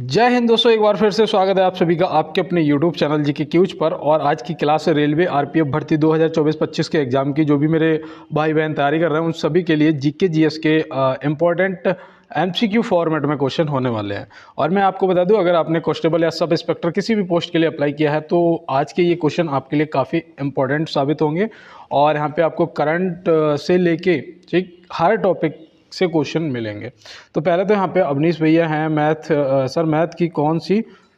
जय हिंद दोस्तों, एक बार फिर से स्वागत है आप सभी का आपके अपने YouTube चैनल जी के क्यूज पर। और आज की क्लास है रेलवे आरपीएफ भर्ती 2024-25 के एग्जाम की। जो भी मेरे भाई बहन तैयारी कर रहे हैं उन सभी के लिए जीके जीएस के इम्पोर्टेंट एमसीक्यू फॉर्मेट में क्वेश्चन होने वाले हैं। और मैं आपको बता दूं, अगर आपने कांस्टेबल या सब इंस्पेक्टर किसी भी पोस्ट के लिए अप्लाई किया है तो आज के ये क्वेश्चन आपके लिए काफ़ी इंपॉर्टेंट साबित होंगे। और यहाँ पे आपको करंट से लेके ठीक हर टॉपिक से क्वेश्चन मिलेंगे। तो पहले तो यहाँ पे अवनीश भैया हैं, सर मैथ की कौन सी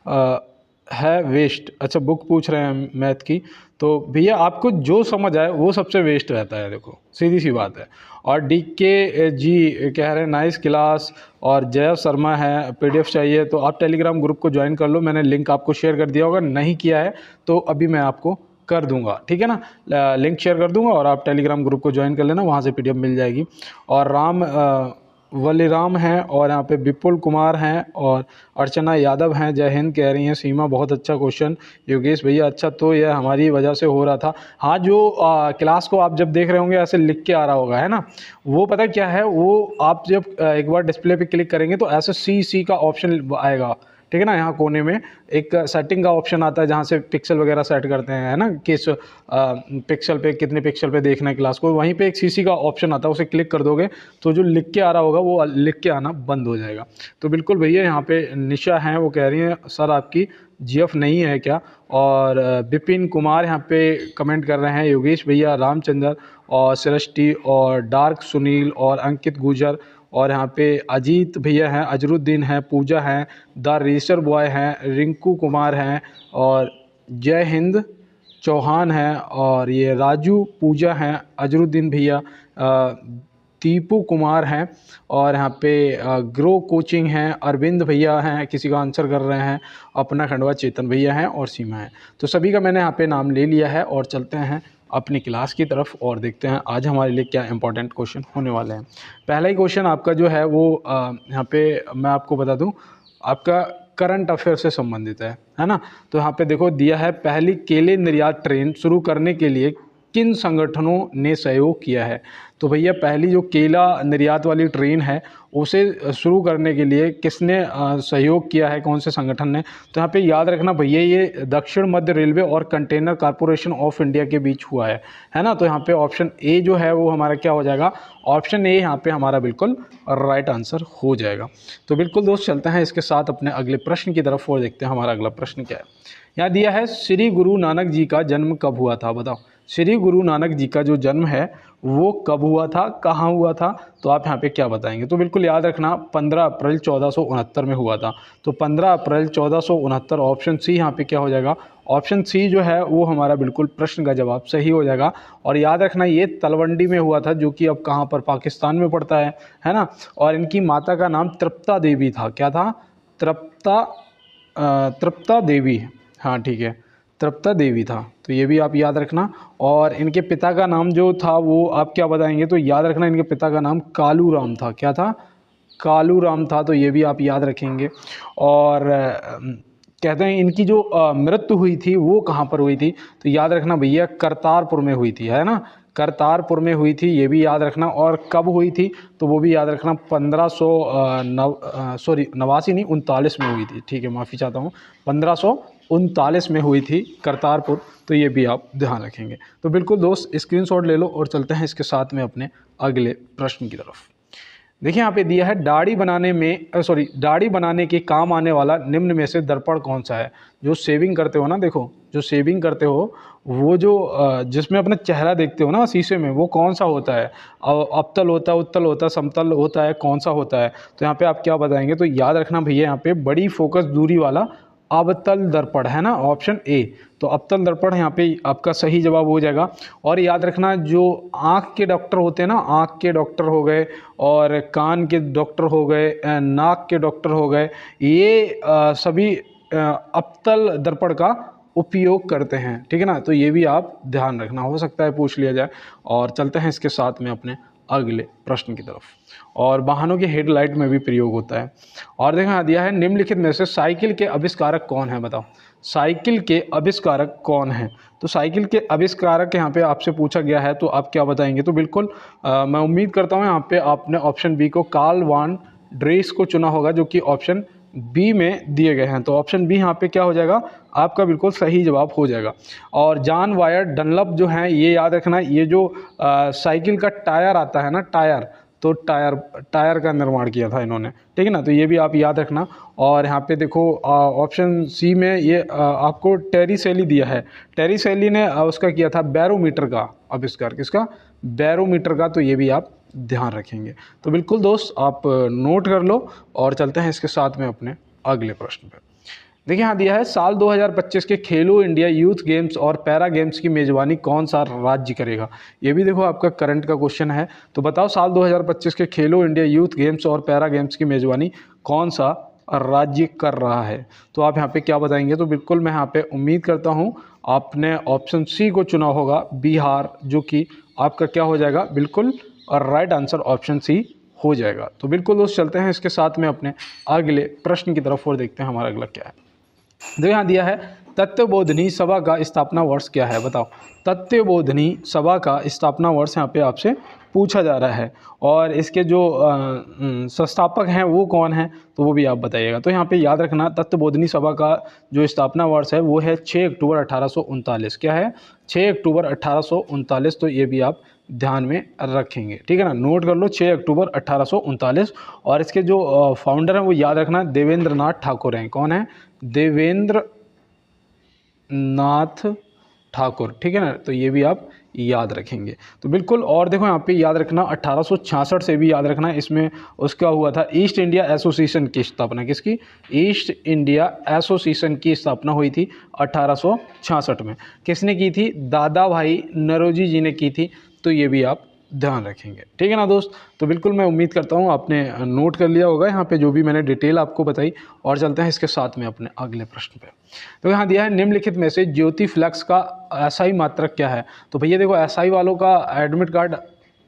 है वेस्ट। अच्छा, बुक पूछ रहे हैं मैथ की। तो भैया आपको जो समझ आए वो सबसे वेस्ट रहता है, देखो सीधी सी बात है। और डीके जी कह रहे हैं नाइस क्लास। और जय शर्मा है, पीडीएफ चाहिए तो आप टेलीग्राम ग्रुप को ज्वाइन कर लो। मैंने लिंक आपको शेयर कर दिया होगा, नहीं किया है तो अभी मैं आपको कर दूंगा, ठीक है ना। लिंक शेयर कर दूंगा और आप टेलीग्राम ग्रुप को ज्वाइन कर लेना, वहाँ से पीडीएफ मिल जाएगी। और वलीराम हैं, और यहाँ पे विपुल कुमार हैं, और अर्चना यादव हैं। जय हिंद कह रही हैं सीमा, बहुत अच्छा क्वेश्चन। योगेश भैया, अच्छा तो यह हमारी वजह से हो रहा था। हाँ, जो क्लास को आप जब देख रहे होंगे ऐसे लिख के आ रहा होगा, है ना, वो पता क्या है, वो आप जब एक बार डिस्प्ले पे क्लिक करेंगे तो ऐसे सी का ऑप्शन आएगा, ठीक है ना। यहाँ कोने में एक सेटिंग का ऑप्शन आता है जहाँ से पिक्सल वगैरह सेट करते हैं, है ना, किस पिक्सल पे कितने पिक्सल पे देखना है क्लास को। वहीं पे एक सीसी का ऑप्शन आता है, उसे क्लिक कर दोगे तो जो लिख के आ रहा होगा वो लिख के आना बंद हो जाएगा। तो बिल्कुल भैया, यहाँ पे निशा हैं, वो कह रही हैं सर आपकी जीएफ नहीं है क्या। और विपिन कुमार यहाँ पे कमेंट कर रहे हैं, योगेश भैया, रामचंद्र और सृष्टि और डार्क सुनील और अंकित गुजर। और यहाँ पे अजीत भैया हैं, अजरुद्दीन हैं, पूजा हैं, द रेसर बॉय हैं, रिंकू कुमार हैं, और जय हिंद चौहान हैं, और ये राजू पूजा हैं, अजरुद्दीन भैया, दीपू कुमार हैं, और यहाँ पे ग्रो कोचिंग हैं, अरविंद भैया हैं, किसी का आंसर कर रहे हैं, अपना खंडवा चेतन भैया हैं, और सीमा है। तो सभी का मैंने यहाँ पे नाम ले लिया है और चलते हैं अपनी क्लास की तरफ और देखते हैं आज हमारे लिए क्या इंपॉर्टेंट क्वेश्चन होने वाले हैं। पहला ही क्वेश्चन आपका जो है वो यहाँ पे मैं आपको बता दूं, आपका करंट अफेयर से संबंधित है ना। तो यहाँ पे देखो दिया है, पहली केले निर्यात ट्रेन शुरू करने के लिए किन संगठनों ने सहयोग किया है। तो भैया पहली जो केला निर्यात वाली ट्रेन है उसे शुरू करने के लिए किसने सहयोग किया है, कौन से संगठन ने। तो यहाँ पे याद रखना भैया, ये दक्षिण मध्य रेलवे और कंटेनर कॉरपोरेशन ऑफ इंडिया के बीच हुआ है ना। तो यहाँ पे ऑप्शन ए जो है वो हमारा क्या हो जाएगा, ऑप्शन ए यहाँ पे हमारा बिल्कुल राइट आंसर हो जाएगा। तो बिल्कुल दोस्त, चलते हैं इसके साथ अपने अगले प्रश्न की तरफ और देखते हैं हमारा अगला प्रश्न क्या है। यहाँ दिया है, श्री गुरु नानक जी का जन्म कब हुआ था, बताओ। श्री गुरु नानक जी का जो जन्म है वो कब हुआ था, कहाँ हुआ था। तो आप यहाँ पे क्या बताएंगे। तो बिल्कुल याद रखना 15 अप्रैल 1469 में हुआ था। तो 15 अप्रैल 1469, ऑप्शन सी यहाँ पे क्या हो जाएगा, ऑप्शन सी जो है वो हमारा बिल्कुल प्रश्न का जवाब सही हो जाएगा। और याद रखना ये तलवंडी में हुआ था, जो कि अब कहाँ पर, पाकिस्तान में पड़ता है ना। और इनकी माता का नाम तृप्ता देवी था, क्या था, तृप्ता देवी, हाँ ठीक है, तृप्ता देवी था। तो ये भी आप याद रखना। और इनके पिता का नाम जो था वो आप क्या बताएंगे। तो याद रखना इनके पिता का नाम कालू राम था, क्या था, कालू राम था। तो ये भी आप याद रखेंगे। और कहते हैं इनकी जो मृत्यु हुई थी वो कहाँ पर हुई थी। तो याद रखना भैया करतारपुर में हुई थी, है ना, करतारपुर में हुई थी, ये भी याद रखना। और कब हुई थी तो वो भी याद रखना, 39 में हुई थी, ठीक है, माफ़ी चाहता हूँ, 1539 में हुई थी करतारपुर। तो ये भी आप ध्यान रखेंगे। तो बिल्कुल दोस्त, स्क्रीनशॉट ले लो और चलते हैं इसके साथ में अपने अगले प्रश्न की तरफ। देखिए यहाँ पे दिया है, दाढ़ी बनाने के काम आने वाला निम्न में से दर्पण कौन सा है। जो शेविंग करते हो ना, देखो जो शेविंग करते हो वो जो जिसमें अपना चेहरा देखते हो ना शीशे में, वो कौन सा होता है, अवतल होता है, उत्तल होता है, समतल होता है, कौन सा होता है। तो यहाँ पे आप क्या बताएंगे। तो याद रखना भैया, यहाँ पे बड़ी फोकस दूरी वाला अवतल दर्पण है ना, ऑप्शन ए। तो अवतल दर्पण यहाँ पे आपका सही जवाब हो जाएगा। और याद रखना जो आँख के डॉक्टर होते हैं ना, आँख के डॉक्टर हो गए, और कान के डॉक्टर हो गए, नाक के डॉक्टर हो गए, ये सभी अवतल दर्पण का उपयोग करते हैं, ठीक है ना। तो ये भी आप ध्यान रखना, हो सकता है पूछ लिया जाए। और चलते हैं इसके साथ में अपने अगले प्रश्न की तरफ। और वाहनों के हेडलाइट में भी प्रयोग होता है। और देखा दिया है, निम्नलिखित में से साइकिल के आविष्कारक कौन है, बताओ। साइकिल के आविष्कारक कौन है। तो साइकिल के आविष्कारक यहाँ पे आपसे पूछा गया है, तो आप क्या बताएंगे। तो बिल्कुल मैं उम्मीद करता हूँ यहाँ पे आपने ऑप्शन बी को कार्ल वान ड्रेस को चुना होगा, जो कि ऑप्शन बी में दिए गए हैं। तो ऑप्शन बी यहाँ पे क्या हो जाएगा, आपका बिल्कुल सही जवाब हो जाएगा। और जॉन वायर डनलप जो है, ये याद रखना, ये जो साइकिल का टायर आता है ना, टायर, तो टायर का निर्माण किया था इन्होंने, ठीक है ना। तो ये भी आप याद रखना। और यहाँ पे देखो ऑप्शन सी में ये आपको टेरी सेली दिया है। टेरी सेली ने उसका किया था बैरोमीटर का आविष्कार, किसका, बैरोमीटर का। तो ये भी आप ध्यान रखेंगे। तो बिल्कुल दोस्त आप नोट कर लो और चलते हैं इसके साथ में अपने अगले प्रश्न पे। देखिए यहाँ दिया है, साल 2025 के खेलो इंडिया यूथ गेम्स और पैरा गेम्स की मेजबानी कौन सा राज्य करेगा। ये भी देखो आपका करंट का क्वेश्चन है। तो बताओ साल 2025 के खेलो इंडिया यूथ गेम्स और पैरा गेम्स की मेजबानी कौन सा राज्य कर रहा है। तो आप यहाँ पे क्या बताएंगे। तो बिल्कुल मैं यहाँ पे उम्मीद करता हूँ आपने ऑप्शन सी को चुना होगा, बिहार, जो कि आपका क्या हो जाएगा, बिल्कुल और राइट आंसर ऑप्शन सी हो जाएगा। तो बिल्कुल दोस्त चलते हैं इसके साथ में अपने अगले प्रश्न की तरफ और देखते हैं हमारा अगला क्या है। जो यहाँ दिया है, तत्वबोधिनी सभा का स्थापना वर्ष क्या है। बताओ, तत्वबोधिनी सभा का स्थापना वर्ष यहाँ पे आपसे पूछा जा रहा है। और इसके जो संस्थापक हैं वो कौन हैं, तो वो भी आप बताइएगा। तो यहाँ पे याद रखना, तत्वबोधिनी सभा का जो स्थापना वर्ष है वो है 6 अक्टूबर 1839। क्या है, 6 अक्टूबर 1839। तो ये भी आप ध्यान में रखेंगे, ठीक है ना, नोट कर लो, 6 अक्टूबर 1839। और इसके जो फाउंडर हैं वो याद रखना, देवेंद्र नाथ ठाकुर हैं। कौन है, देवेंद्र नाथ ठाकुर, ठीक है ना। तो ये भी आप याद रखेंगे। तो बिल्कुल, और देखो यहाँ पे याद रखना 1866 से भी याद रखना, इसमें उसका हुआ था ईस्ट इंडिया एसोसिएशन की स्थापना। किसकी, ईस्ट इंडिया एसोसिएशन की स्थापना हुई थी 1866 में। किसने की थी, दादा भाई नौरोजी जी ने की थी। तो ये भी आप ध्यान रखेंगे, ठीक है ना दोस्त। तो बिल्कुल मैं उम्मीद करता हूँ आपने नोट कर लिया होगा यहाँ पे जो भी मैंने डिटेल आपको बताई। और चलते हैं इसके साथ में अपने अगले प्रश्न पे। तो यहाँ दिया है, निम्नलिखित में से ज्योति फ्लैक्स का एसआई मात्रक क्या है। तो भैया देखो, एसआई वालों का एडमिट कार्ड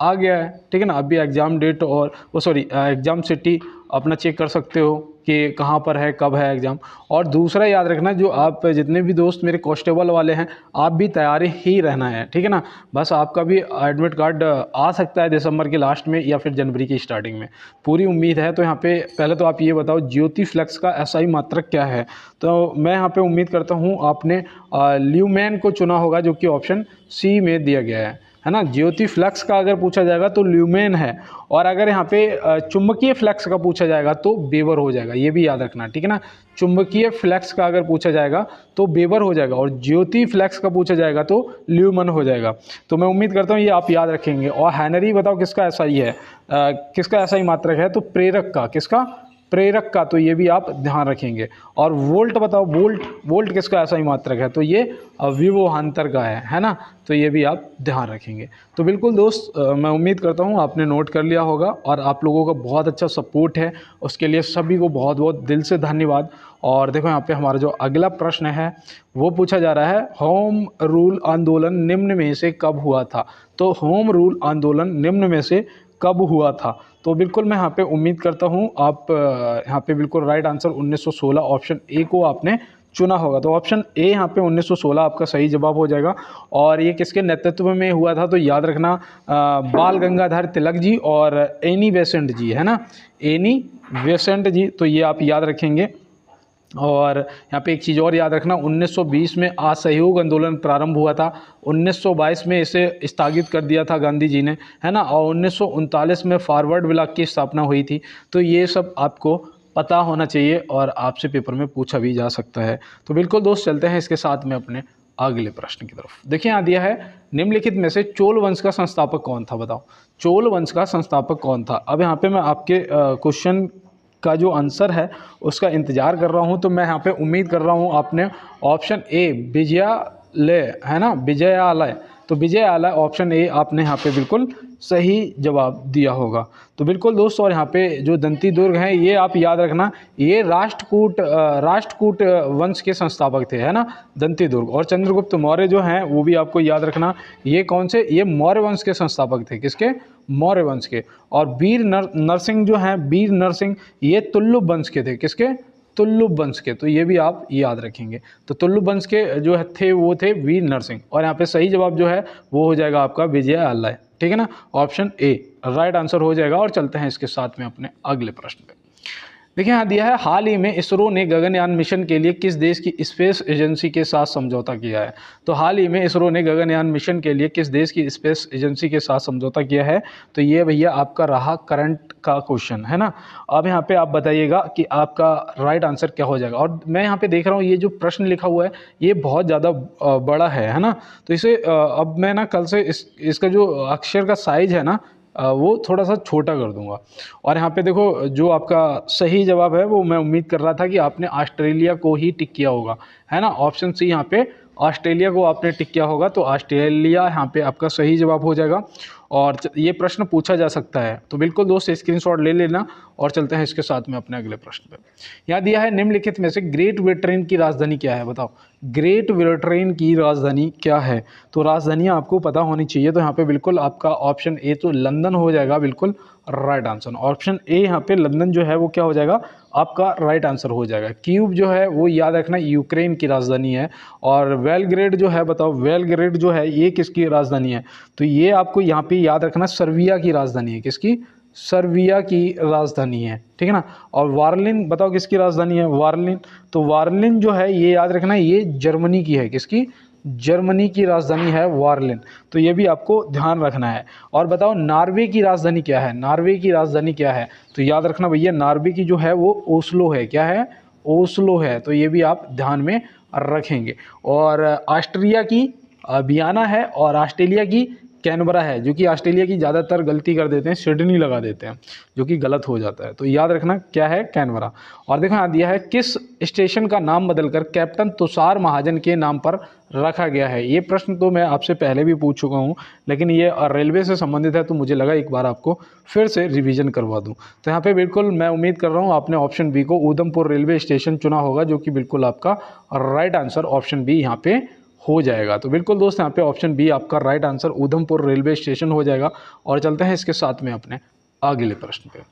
आ गया है, ठीक है ना। अभी एग्ज़ाम डेट और एग्ज़ाम सिटी अपना चेक कर सकते हो कि कहाँ पर है, कब है एग्ज़ाम। और दूसरा याद रखना, जो आप जितने भी दोस्त मेरे कांस्टेबल वाले हैं, आप भी तैयारी ही रहना है, ठीक है ना। बस आपका भी एडमिट कार्ड आ सकता है दिसंबर के लास्ट में या फिर जनवरी की स्टार्टिंग में, पूरी उम्मीद है। तो यहाँ पे पहले तो आप ये बताओ, ज्योति फ्लैक्स का एसआई मात्रक क्या है। तो मैं यहाँ पे उम्मीद करता हूँ आपने ल्यूमेन को चुना होगा, जो कि ऑप्शन सी में दिया गया है ना। ज्योति फ्लक्स का अगर पूछा जाएगा तो ल्यूमेन है। और अगर यहाँ पे चुंबकीय फ्लक्स का पूछा जाएगा तो वेबर हो जाएगा, ये भी याद रखना, ठीक है ना। चुंबकीय फ्लक्स का अगर पूछा जाएगा तो वेबर हो जाएगा, और ज्योति फ्लक्स का पूछा जाएगा तो ल्यूमन हो जाएगा। तो मैं उम्मीद करता हूँ ये आप याद रखेंगे। और हैनरी बताओ किसका ऐसा ही है, किसका ऐसा ही मात्रक है, तो प्रेरक का, किसका, प्रेरक का। तो ये भी आप ध्यान रखेंगे। और वोल्ट बताओ, वोल्ट किसका ऐसा ही मात्रक है, तो ये विभवांतर का है ना। तो ये भी आप ध्यान रखेंगे। तो बिल्कुल दोस्त मैं उम्मीद करता हूँ आपने नोट कर लिया होगा, और आप लोगों का बहुत अच्छा सपोर्ट है, उसके लिए सभी को बहुत बहुत दिल से धन्यवाद। और देखो यहाँ पे हमारा जो अगला प्रश्न है वो पूछा जा रहा है, होम रूल आंदोलन निम्न में से कब हुआ था। तो होम रूल आंदोलन निम्न में से कब हुआ था। तो बिल्कुल मैं यहाँ पे उम्मीद करता हूँ आप यहाँ पे बिल्कुल राइट आंसर 1916 ऑप्शन ए को आपने चुना होगा। तो ऑप्शन ए यहाँ पे 1916 आपका सही जवाब हो जाएगा। और ये किसके नेतृत्व में हुआ था, तो याद रखना बाल गंगाधर तिलक जी और एनी बेसेंट जी, है ना, एनी बेसेंट जी। तो ये आप याद रखेंगे। और यहाँ पे एक चीज़ और याद रखना, 1920 में असहयोग आंदोलन प्रारंभ हुआ था, 1922 में इसे स्थगित कर दिया था गांधी जी ने, है ना। और 1939 में फॉरवर्ड ब्लॉक की स्थापना हुई थी। तो ये सब आपको पता होना चाहिए और आपसे पेपर में पूछा भी जा सकता है। तो बिल्कुल दोस्त चलते हैं इसके साथ में अपने अगले प्रश्न की तरफ। देखिए यहाँ दिया है, निम्नलिखित में से चोल वंश का संस्थापक कौन था। बताओ, चोल वंश का संस्थापक कौन था। अब यहाँ पे मैं आपके क्वेश्चन का जो आंसर है उसका इंतज़ार कर रहा हूं। तो मैं यहाँ पे उम्मीद कर रहा हूं आपने ऑप्शन ए विजयालय, है ना, विजयालय। तो विजयालय ऑप्शन ए आपने यहाँ पे बिल्कुल सही जवाब दिया होगा। तो बिल्कुल दोस्त, और यहाँ पे जो दंती दुर्ग हैं ये आप याद रखना, ये राष्ट्रकूट वंश के संस्थापक थे, है ना, दंती दुर्ग। और चंद्रगुप्त मौर्य जो हैं वो भी आपको याद रखना, ये कौन से, ये मौर्य वंश के संस्थापक थे, किसके, मौर्य वंश के। और वीर नरसिंह जो हैं, वीर नरसिंह, ये तुल्लुभ वंश के थे, किसके, तुल्लुभ वंश के। तो ये भी आप याद रखेंगे। तो तुल्लुभ वंश के जो थे वो थे वीर नरसिंह। और यहाँ पे सही जवाब जो है वो हो जाएगा आपका विजयालय, ठीक है ना, ऑप्शन ए राइट आंसर हो जाएगा। और चलते हैं इसके साथ में अपने अगले प्रश्न पे। देखिए यहाँ दिया है, हाल ही में इसरो ने गगनयान मिशन के लिए किस देश की स्पेस एजेंसी के साथ समझौता किया है। तो हाल ही में इसरो ने गगनयान मिशन के लिए किस देश की स्पेस एजेंसी के साथ समझौता किया है। तो ये भैया आपका रहा करंट का क्वेश्चन है ना। अब यहाँ पे आप बताइएगा कि आपका राइट आंसर क्या हो जाएगा। और मैं यहाँ पे देख रहा हूँ ये जो प्रश्न लिखा हुआ है ये बहुत ज़्यादा बड़ा है ना। तो इसे अब मैं ना कल से इसका जो अक्षर का साइज है ना वो थोड़ा सा छोटा कर दूंगा। और यहाँ पे देखो जो आपका सही जवाब है वो मैं उम्मीद कर रहा था कि आपने ऑस्ट्रेलिया को ही टिक किया होगा, है ना। ऑप्शन सी यहाँ पे ऑस्ट्रेलिया को आपने टिक किया होगा, तो ऑस्ट्रेलिया यहाँ पे आपका सही जवाब हो जाएगा। और ये प्रश्न पूछा जा सकता है, तो बिल्कुल दोस्त स्क्रीनशॉट ले लेना। और चलते हैं इसके साथ में अपने अगले प्रश्न पे। यहाँ दिया है, निम्नलिखित में से ग्रेट ब्रिटेन की राजधानी क्या है। बताओ ग्रेट ब्रिटेन की राजधानी क्या है। तो राजधानियाँ आपको पता होनी चाहिए। तो यहाँ पे बिल्कुल आपका ऑप्शन ए तो लंदन हो जाएगा, बिल्कुल राइट आंसर। ऑप्शन ए यहाँ पे लंदन जो है वो क्या हो जाएगा, आपका राइट आंसर हो जाएगा। कीव जो है वो याद रखना यूक्रेन की राजधानी है। और बेलग्रेड जो है, बताओ बेलग्रेड जो है ये किसकी राजधानी है। तो ये आपको यहाँ पे याद रखना सर्बिया की राजधानी है। किसकी, सर्बिया की राजधानी है, ठीक है ना। और वार्लिन बताओ किसकी राजधानी है, वार्लिन। तो वार्लिन जो है ये याद रखना ये जर्मनी की है। किसकी, जर्मनी की राजधानी है वार्लिन। तो ये भी आपको ध्यान रखना है। और बताओ नॉर्वे की राजधानी क्या है, नॉर्वे की राजधानी क्या है। तो याद रखना भैया नॉर्वे की जो है वो ओस्लो है। क्या है, ओस्लो है। तो ये भी आप ध्यान में रखेंगे। और ऑस्ट्रिया की वियना है और ऑस्ट्रेलिया की कैनबरा है, जो कि ऑस्ट्रेलिया की ज़्यादातर गलती कर देते हैं, सिडनी लगा देते हैं, जो कि गलत हो जाता है। तो याद रखना क्या है, कैनबरा। और देखो यहाँ दिया है, किस स्टेशन का नाम बदलकर कैप्टन तुषार महाजन के नाम पर रखा गया है। ये प्रश्न तो मैं आपसे पहले भी पूछ चुका हूँ, लेकिन ये रेलवे से संबंधित है तो मुझे लगा एक बार आपको फिर से रिवीजन करवा दूँ। तो यहाँ पे बिल्कुल मैं उम्मीद कर रहा हूँ आपने ऑप्शन बी को उधमपुर रेलवे स्टेशन चुना होगा, जो कि बिल्कुल आपका राइट आंसर ऑप्शन बी यहाँ पे हो जाएगा। तो बिल्कुल दोस्त यहाँ पे ऑप्शन बी आपका right answer Udhampur railway station हो जाएगा। और चलते हैं इसके साथ में अपने अगले प्रश्न पे।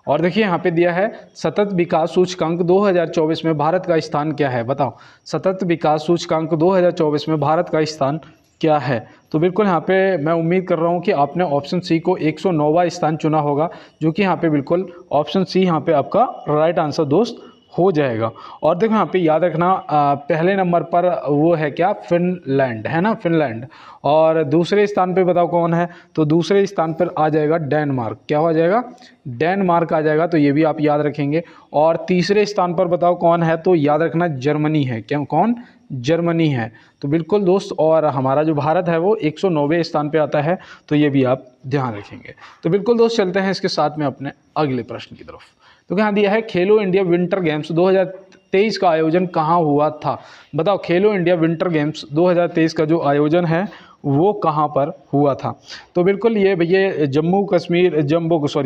और देखिए यहाँ पे दिया है, सतत विकास सूचकांक 2024 में भारत का स्थान क्या है। बताओ सतत विकास सूचकांक 2024 में भारत का स्थान क्या है। तो बिल्कुल यहाँ पे मैं उम्मीद कर रहा हूँ कि आपने ऑप्शन सी को 109वां स्थान चुना होगा, जो कि यहाँ पे बिल्कुल ऑप्शन सी यहाँ पे आपका राइट आंसर दोस्त हो जाएगा। और देखो यहाँ पे याद रखना पहले नंबर पर वो है क्या, फिनलैंड है ना, फिनलैंड। और दूसरे स्थान पे बताओ कौन है। तो दूसरे स्थान पर आ जाएगा डेनमार्क। क्या हो जाएगा, डेनमार्क आ जाएगा। तो ये भी आप याद रखेंगे। और तीसरे स्थान पर बताओ कौन है। तो याद रखना जर्मनी है। क्या, कौन, जर्मनी है। तो बिल्कुल दोस्त, और हमारा जो भारत है वो 109वें स्थान पे आता है। तो ये भी आप ध्यान रखेंगे। तो बिल्कुल दोस्त चलते हैं इसके साथ में अपने अगले प्रश्न की तरफ। तो यहाँ दिया है, खेलो इंडिया विंटर गेम्स 2023 का आयोजन कहाँ हुआ था। बताओ खेलो इंडिया विंटर गेम्स 2023 का जो आयोजन है वो कहाँ पर हुआ था। तो बिल्कुल ये भैया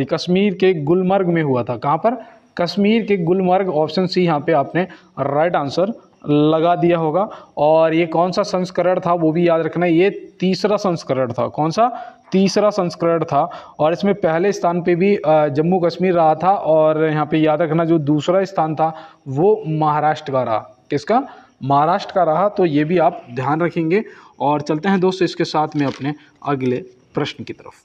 कश्मीर के गुलमर्ग में हुआ था। कहाँ पर, कश्मीर के गुलमर्ग। ऑप्शन सी यहाँ पे आपने राइट आंसर लगा दिया होगा। और ये कौन सा संस्करण था वो भी याद रखना, ये तीसरा संस्करण था। कौन सा, तीसरा संस्करण था। और इसमें पहले स्थान पे भी जम्मू कश्मीर रहा था। और यहाँ पे याद रखना जो दूसरा स्थान था वो महाराष्ट्र का रहा। किसका, महाराष्ट्र का रहा। तो ये भी आप ध्यान रखेंगे। और चलते हैं दोस्तों इसके साथ में अपने अगले प्रश्न की तरफ।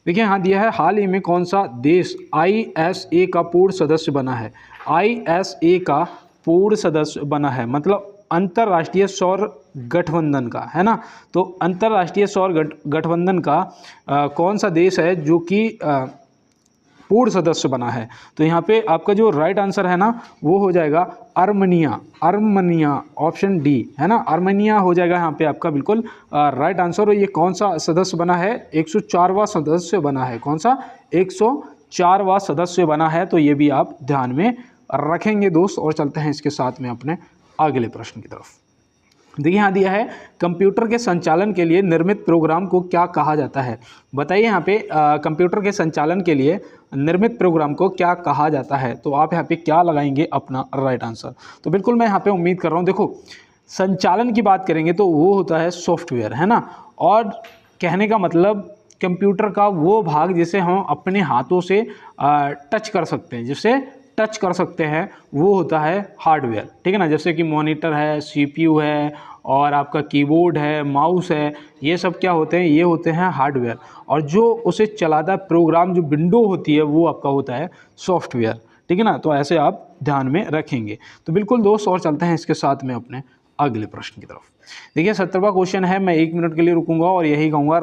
देखिए यहाँ दिया है, हाल ही में कौन सा देश ISA का पूर्ण सदस्य बना है। ISA का पूर्ण सदस्य बना है, मतलब अंतर्राष्ट्रीय सौर गठबंधन का, है ना। तो अंतर्राष्ट्रीय सौर गठबंधन का कौन सा देश है जो कि पूर्ण सदस्य बना है। तो यहाँ पे आपका जो राइट आंसर है ना वो हो जाएगा आर्मेनिया। आर्मेनिया ऑप्शन डी है ना, आर्मेनिया हो जाएगा यहाँ पे आपका बिल्कुल राइट आंसर। और ये कौन सा सदस्य बना है, 104वां सदस्य बना है। कौन सा, 104वां सदस्य बना है। तो ये भी आप ध्यान में रखेंगे दोस्त। और चलते हैं इसके साथ में अपने अगले प्रश्न की तरफ। देखिए यहाँ दिया है, कंप्यूटर के संचालन के लिए निर्मित प्रोग्राम को क्या कहा जाता है। बताइए यहाँ पे कंप्यूटर के संचालन के लिए निर्मित प्रोग्राम को क्या कहा जाता है। तो आप यहाँ पे क्या लगाएंगे अपना राइट आंसर। तो बिल्कुल मैं यहाँ पे उम्मीद कर रहा हूँ, देखो संचालन की बात करेंगे तो वो होता है सॉफ्टवेयर, है ना। और कहने का मतलब कंप्यूटर का वो भाग जिसे हम अपने हाथों से टच कर सकते हैं, जिसे टच कर सकते हैं, वो होता है हार्डवेयर, ठीक है ना। जैसे कि मॉनिटर है, CPU है, और आपका कीबोर्ड है, माउस है, ये सब क्या होते हैं, ये होते हैं हार्डवेयर। और जो उसे चलाता है प्रोग्राम, जो विंडो होती है वो आपका होता है सॉफ्टवेयर, ठीक है ना। तो ऐसे आप ध्यान में रखेंगे। तो बिल्कुल दोस्त, और चलते हैं इसके साथ में अपने अगले प्रश्न की तरफ। देखिए 70वां क्वेश्चन है, मैं 1 मिनट के लिए रुकूंगा और यही कहूँगा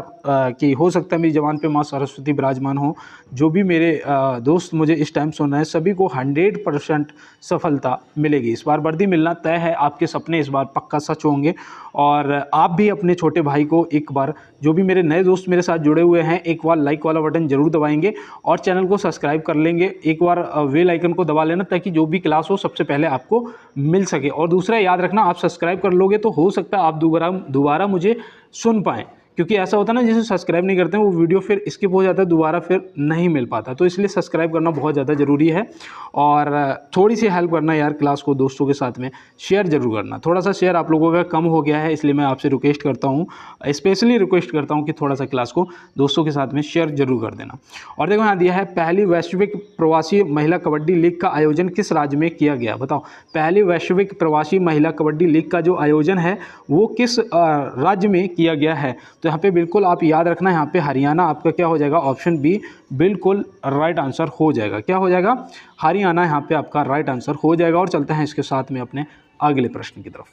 कि हो सकता है मेरी ज़बान पे माँ सरस्वती विराजमान हो। जो भी मेरे दोस्त मुझे इस टाइम सुन रहे हैं सभी को 100% सफलता मिलेगी। इस बार वर्दी मिलना तय है, आपके सपने इस बार पक्का सच होंगे। और आप भी अपने छोटे भाई को एक बार, जो भी मेरे नए दोस्त मेरे साथ जुड़े हुए हैं, एक बार लाइक वाला बटन जरूर दबाएंगे और चैनल को सब्सक्राइब कर लेंगे। एक बार बेल आइकन को दबा लेना ताकि जो भी क्लास हो सबसे पहले आपको मिल सके। और दूसरा याद रखना, आप सब्सक्राइब कर लोगे तो हो सकता है आप दोबारा मुझे सुन पाएँ, क्योंकि ऐसा होता है ना, जिसे सब्सक्राइब नहीं करते हैं वो वीडियो फिर स्किप हो जाता है, दोबारा फिर नहीं मिल पाता। तो इसलिए सब्सक्राइब करना बहुत ज़्यादा ज़रूरी है। और थोड़ी सी हेल्प करना यार, क्लास को दोस्तों के साथ में शेयर जरूर करना। थोड़ा सा शेयर आप लोगों का कम हो गया है, इसलिए मैं आपसे रिक्वेस्ट करता हूँ, स्पेशली रिक्वेस्ट करता हूँ कि थोड़ा सा क्लास को दोस्तों के साथ में शेयर जरूर कर देना। और देखो यहाँ दिया है, पहली वैश्विक प्रवासी महिला कबड्डी लीग का आयोजन किस राज्य में किया गया? बताओ, पहली वैश्विक प्रवासी महिला कबड्डी लीग का जो आयोजन है वो किस राज्य में किया गया है? तो यहाँ पे बिल्कुल आप याद रखना, यहाँ पे हरियाणा आपका क्या हो जाएगा? ऑप्शन बी बिल्कुल राइट आंसर हो जाएगा। क्या हो जाएगा? हरियाणा यहाँ पे आपका राइट आंसर हो जाएगा। और चलते हैं इसके साथ में अपने अगले प्रश्न की तरफ।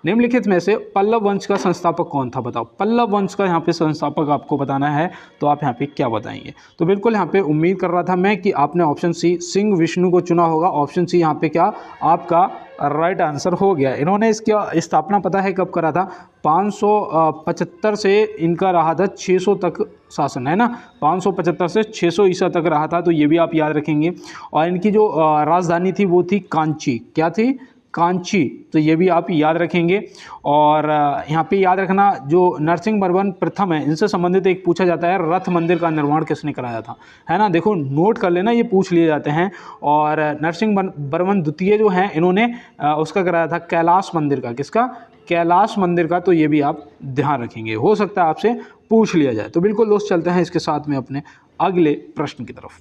निम्नलिखित में से पल्लव वंश का संस्थापक कौन था? बताओ, पल्लव वंश का यहाँ पे संस्थापक आपको बताना है, तो आप यहाँ पे क्या बताएंगे? तो बिल्कुल यहाँ पे उम्मीद कर रहा था मैं कि आपने ऑप्शन सी सिंह विष्णु को चुना होगा। ऑप्शन सी यहाँ पे क्या आपका राइट आंसर हो गया। इन्होंने इसकी स्थापना पता है कब करा था? 575 से इनका रहा था 600 तक शासन, है ना। 575 से 600 ईसा तक रहा था, तो ये भी आप याद रखेंगे। और इनकी जो राजधानी थी वो थी कांची। क्या थी? कांची। तो ये भी आप याद रखेंगे। और यहाँ पे याद रखना, जो नरसिंहवर्मन प्रथम है इनसे संबंधित एक पूछा जाता है, रथ मंदिर का निर्माण किसने कराया था? है ना, देखो नोट कर लेना, ये पूछ लिए जाते हैं। और नरसिंहवर्मन द्वितीय जो हैं इन्होंने उसका कराया था कैलाश मंदिर का। किसका? कैलाश मंदिर का। तो ये भी आप ध्यान रखेंगे, हो सकता है आपसे पूछ लिया जाए। तो बिल्कुल दोस्त, चलते हैं इसके साथ में अपने अगले प्रश्न की तरफ।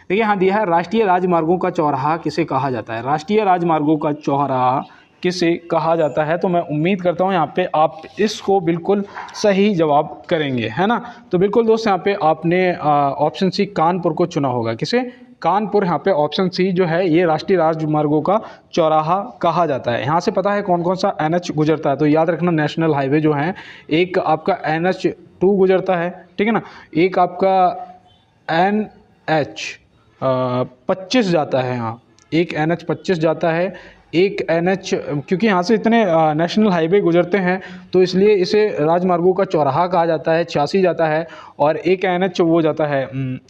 देखिए यहाँ दिया है, राष्ट्रीय राजमार्गों का चौराहा किसे कहा जाता है? राष्ट्रीय राजमार्गों का चौराहा किसे कहा जाता है? तो मैं उम्मीद करता हूँ यहाँ पे आप इसको बिल्कुल सही जवाब करेंगे, है ना। तो बिल्कुल दोस्त, यहाँ पे आपने ऑप्शन सी कानपुर को चुना होगा। किसे? कानपुर। यहाँ पे ऑप्शन सी जो है ये राष्ट्रीय राजमार्गों का चौराहा कहा जाता है। यहाँ से पता है कौन कौन सा NH गुजरता है? तो याद रखना, नेशनल हाईवे जो है, एक आपका NH2 गुजरता है, ठीक है ना। एक आपका NH 25 जाता है, यहाँ एक NH 25 जाता है, एक NH, क्योंकि यहाँ से इतने नेशनल हाईवे गुजरते हैं तो इसलिए इसे राजमार्गों का चौराहा कहा जाता है। 86 जाता है और एक NH वो जाता है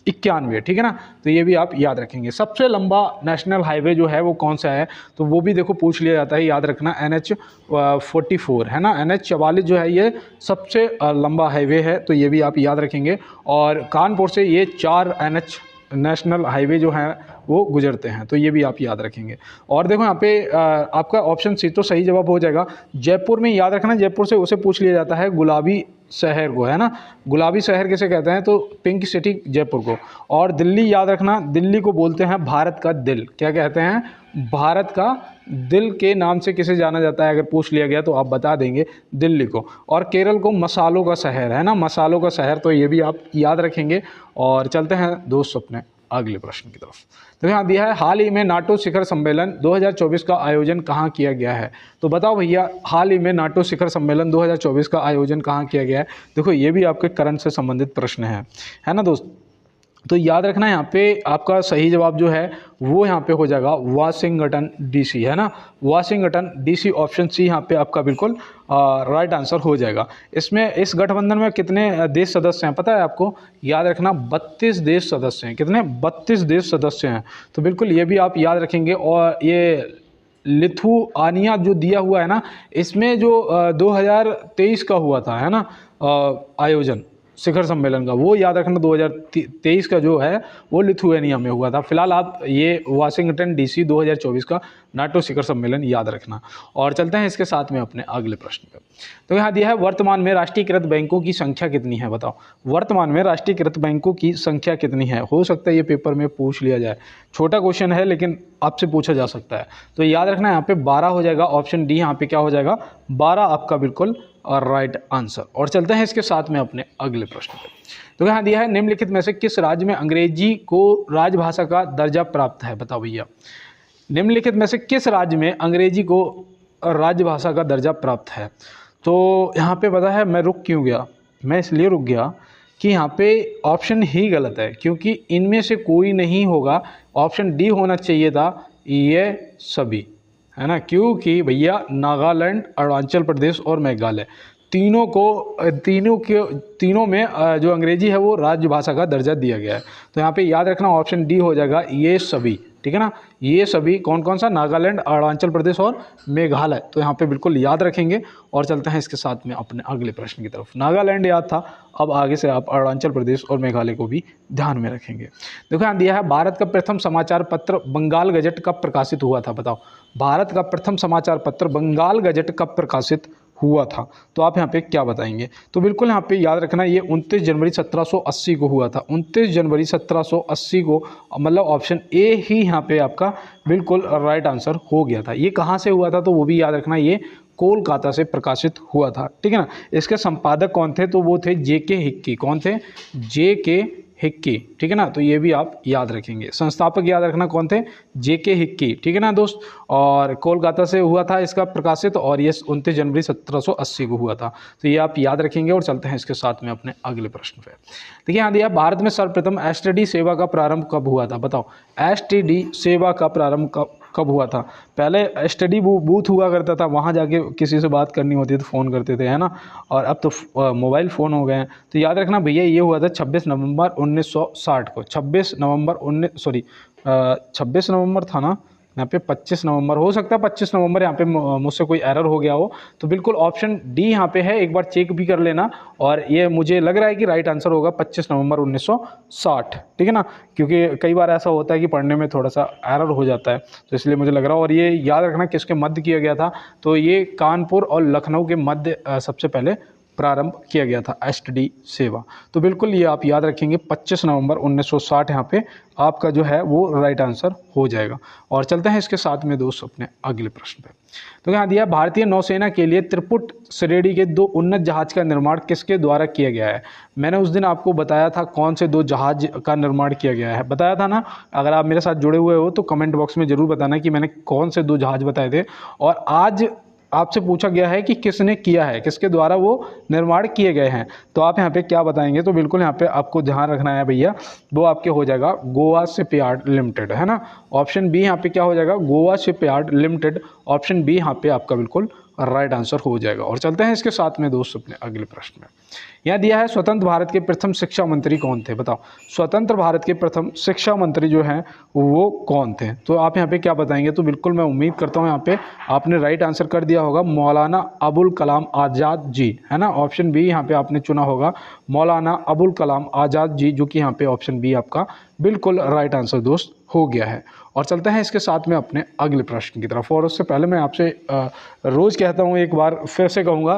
91, ठीक है ना। तो ये भी आप याद रखेंगे। सबसे लंबा नेशनल हाईवे जो है वो कौन सा है? तो वो भी देखो पूछ लिया जाता है, याद रखना, NH 44 है ना। NH 44 जो है ये सबसे लंबा हाईवे है, तो ये भी आप याद रखेंगे। और कानपुर से ये 4 NH नेशनल हाईवे जो है वो गुजरते हैं, तो ये भी आप याद रखेंगे। और देखो यहाँ पे आपका ऑप्शन सी तो सही जवाब हो जाएगा। जयपुर में याद रखना, जयपुर से उसे पूछ लिया जाता है गुलाबी शहर को, है ना। गुलाबी शहर किसे कहते हैं? तो पिंक सिटी जयपुर को। और दिल्ली याद रखना, दिल्ली को बोलते हैं भारत का दिल। क्या कहते हैं? भारत का दिल के नाम से किसे जाना जाता है? अगर पूछ लिया गया तो आप बता देंगे दिल्ली को। और केरल को मसालों का शहर, है ना, मसालों का शहर। तो ये भी आप याद रखेंगे। और चलते हैं दोस्त अपने अगले प्रश्न की तरफ। तो यहाँ दिया है, हाल ही में नाटो शिखर सम्मेलन 2024 का आयोजन कहाँ किया गया है? तो बताओ भैया, हाल ही में नाटो शिखर सम्मेलन 2024 का आयोजन कहाँ किया गया है? देखो ये भी आपके करंट से संबंधित प्रश्न है ना दोस्त। तो याद रखना, यहाँ पे आपका सही जवाब जो है वो यहाँ पे हो जाएगा वाशिंगटन DC, है ना। वाशिंगटन DC, ऑप्शन सी यहाँ पे आपका बिल्कुल राइट आंसर हो जाएगा। इसमें इस गठबंधन में कितने देश सदस्य हैं पता है आपको? याद रखना, 32 देश सदस्य हैं। कितने? 32 देश सदस्य हैं। तो बिल्कुल ये भी आप याद रखेंगे। और ये लिथुआनिया जो दिया हुआ है ना, इसमें जो 2023 का हुआ था, है ना, आयोजन शिखर सम्मेलन का, वो याद रखना 2023 का जो है वो लिथुआनिया में हुआ था। फिलहाल आप ये वाशिंगटन DC 2024 का नाटो शिखर सम्मेलन याद रखना। और चलते हैं इसके साथ में अपने अगले प्रश्न पर। तो यहाँ दिया है, वर्तमान में राष्ट्रीयकृत बैंकों की संख्या कितनी है? बताओ, वर्तमान में राष्ट्रीयकृत बैंकों की संख्या कितनी है? हो सकता है ये पेपर में पूछ लिया जाए, छोटा क्वेश्चन है लेकिन आपसे पूछा जा सकता है। तो याद रखना, यहाँ पे 12 हो जाएगा। ऑप्शन डी यहाँ पे क्या हो जाएगा? 12 आपका बिल्कुल राइट आंसर। और चलते हैं इसके साथ में अपने अगले प्रश्न पे। तो यहाँ दिया है निम्नलिखित में से किस राज्य में अंग्रेजी को राजभाषा का दर्जा प्राप्त है। बताओ भैया, निम्नलिखित में से किस राज्य में अंग्रेजी को राजभाषा का दर्जा प्राप्त है। तो यहाँ पे पता है मैं रुक क्यों गया, मैं इसलिए रुक गया कि यहाँ पे ऑप्शन ही गलत है, क्योंकि इनमें से कोई नहीं होगा। ऑप्शन डी होना चाहिए था, ये सभी, है ना, क्योंकि भैया नागालैंड, अरुणाचल प्रदेश और मेघालय तीनों में जो अंग्रेजी है वो राजभाषा का दर्जा दिया गया है। तो यहाँ पे याद रखना ऑप्शन डी हो जाएगा, ये सभी, ठीक है ना। ये सभी कौन कौन सा, नागालैंड, अरुणाचल प्रदेश और मेघालय। तो यहाँ पे बिल्कुल याद रखेंगे। और चलते हैं इसके साथ में अपने अगले प्रश्न की तरफ। नागालैंड याद था, अब आगे से आप अरुणाचल प्रदेश और मेघालय को भी ध्यान में रखेंगे। देखो यहाँ दिया है भारत का प्रथम समाचार पत्र बंगाल गजट कब प्रकाशित हुआ था। बताओ, भारत का प्रथम समाचार पत्र बंगाल गजट कब प्रकाशित हुआ था। तो आप यहाँ पे क्या बताएंगे। तो बिल्कुल यहाँ पे याद रखना, ये 29 जनवरी 1780 को हुआ था। 29 जनवरी 1780 को, मतलब ऑप्शन ए ही यहाँ पे आपका बिल्कुल राइट आंसर हो गया था। ये कहाँ से हुआ था, तो वो भी याद रखना, ये कोलकाता से प्रकाशित हुआ था, ठीक है ना। इसके संपादक कौन थे, तो वो थे जेके हिक्की। कौन थे, जेके हिक्की, ठीक है ना। तो ये भी आप याद रखेंगे। संस्थापक याद रखना कौन थे, जेके हिक्की, ठीक है ना दोस्त। और कोलकाता से हुआ था इसका प्रकाशित, और ये 29 जनवरी 1780 को हुआ था। तो ये आप याद रखेंगे। और चलते हैं इसके साथ में अपने अगले प्रश्न पे। देखिए यहाँ दिया, भारत में सर्वप्रथम एसटीडी सेवा का प्रारंभ कब हुआ था। बताओ, एसटीडी सेवा का प्रारंभ कब हुआ था। पहले एसटीडी बूथ हुआ करता था, वहाँ जाके किसी से बात करनी होती तो फ़ोन करते थे, है ना। और अब तो मोबाइल फ़ोन हो गए हैं। तो याद रखना भैया, ये हुआ था 26 नवंबर 1960 को। 26 नवंबर था ना, यहाँ पे 25 नवंबर हो सकता है, 25 नवंबर यहाँ पे मुझसे कोई एरर हो गया हो। तो बिल्कुल ऑप्शन डी यहाँ पे है, एक बार चेक भी कर लेना। और ये मुझे लग रहा है कि राइट आंसर होगा 25 नवंबर 1960, ठीक है ना। क्योंकि कई बार ऐसा होता है कि पढ़ने में थोड़ा सा एरर हो जाता है, तो इसलिए मुझे लग रहा है। और ये याद रखना किसके मध्य किया गया था, तो ये कानपुर और लखनऊ के मध्य सबसे पहले प्रारंभ किया गया था एसटीडी सेवा। तो बिल्कुल ये आप याद रखेंगे, 25 नवंबर 1960 यहाँ पे आपका जो है वो राइट आंसर हो जाएगा। और चलते हैं इसके साथ में दोस्त अपने अगले प्रश्न पे। तो यहाँ दिया, भारतीय नौसेना के लिए त्रिपुट श्रेणी के 2 उन्नत जहाज का निर्माण किसके द्वारा किया गया है। मैंने उस दिन आपको बताया था कौन से 2 जहाज का निर्माण किया गया है, बताया था ना। अगर आप मेरे साथ जुड़े हुए हो तो कमेंट बॉक्स में ज़रूर बताना कि मैंने कौन से 2 जहाज बताए थे। और आज आपसे पूछा गया है कि किसने किया है, किसके द्वारा वो निर्माण किए गए हैं। तो आप यहाँ पे क्या बताएंगे। तो बिल्कुल यहाँ पे आपको ध्यान रखना है भैया, वो आपके हो जाएगा गोवा शिपयार्ड लिमिटेड, है ना। ऑप्शन बी यहाँ पे क्या हो जाएगा, Goa shipyard limited. Option B यहाँ पे आपका बिल्कुल राइट आंसर हो जाएगा। और चलते हैं इसके साथ में दोस्त अपने अगले प्रश्न में। यहाँ दिया है, स्वतंत्र भारत के प्रथम शिक्षा मंत्री कौन थे। बताओ, स्वतंत्र भारत के प्रथम शिक्षा मंत्री जो हैं वो कौन थे। तो आप यहाँ पे क्या बताएंगे। तो बिल्कुल मैं उम्मीद करता हूँ यहाँ पे आपने राइट आंसर कर दिया होगा, मौलाना अबुल कलाम आज़ाद जी, है ना। ऑप्शन बी यहाँ पे आपने चुना होगा, मौलाना अबुल कलाम आज़ाद जी, जो कि यहाँ पे ऑप्शन बी आपका बिल्कुल राइट आंसर दोस्त हो गया है। और चलते हैं इसके साथ में अपने अगले प्रश्न की तरफ। और उससे पहले मैं आपसे रोज़ कहता हूँ, एक बार फिर से कहूँगा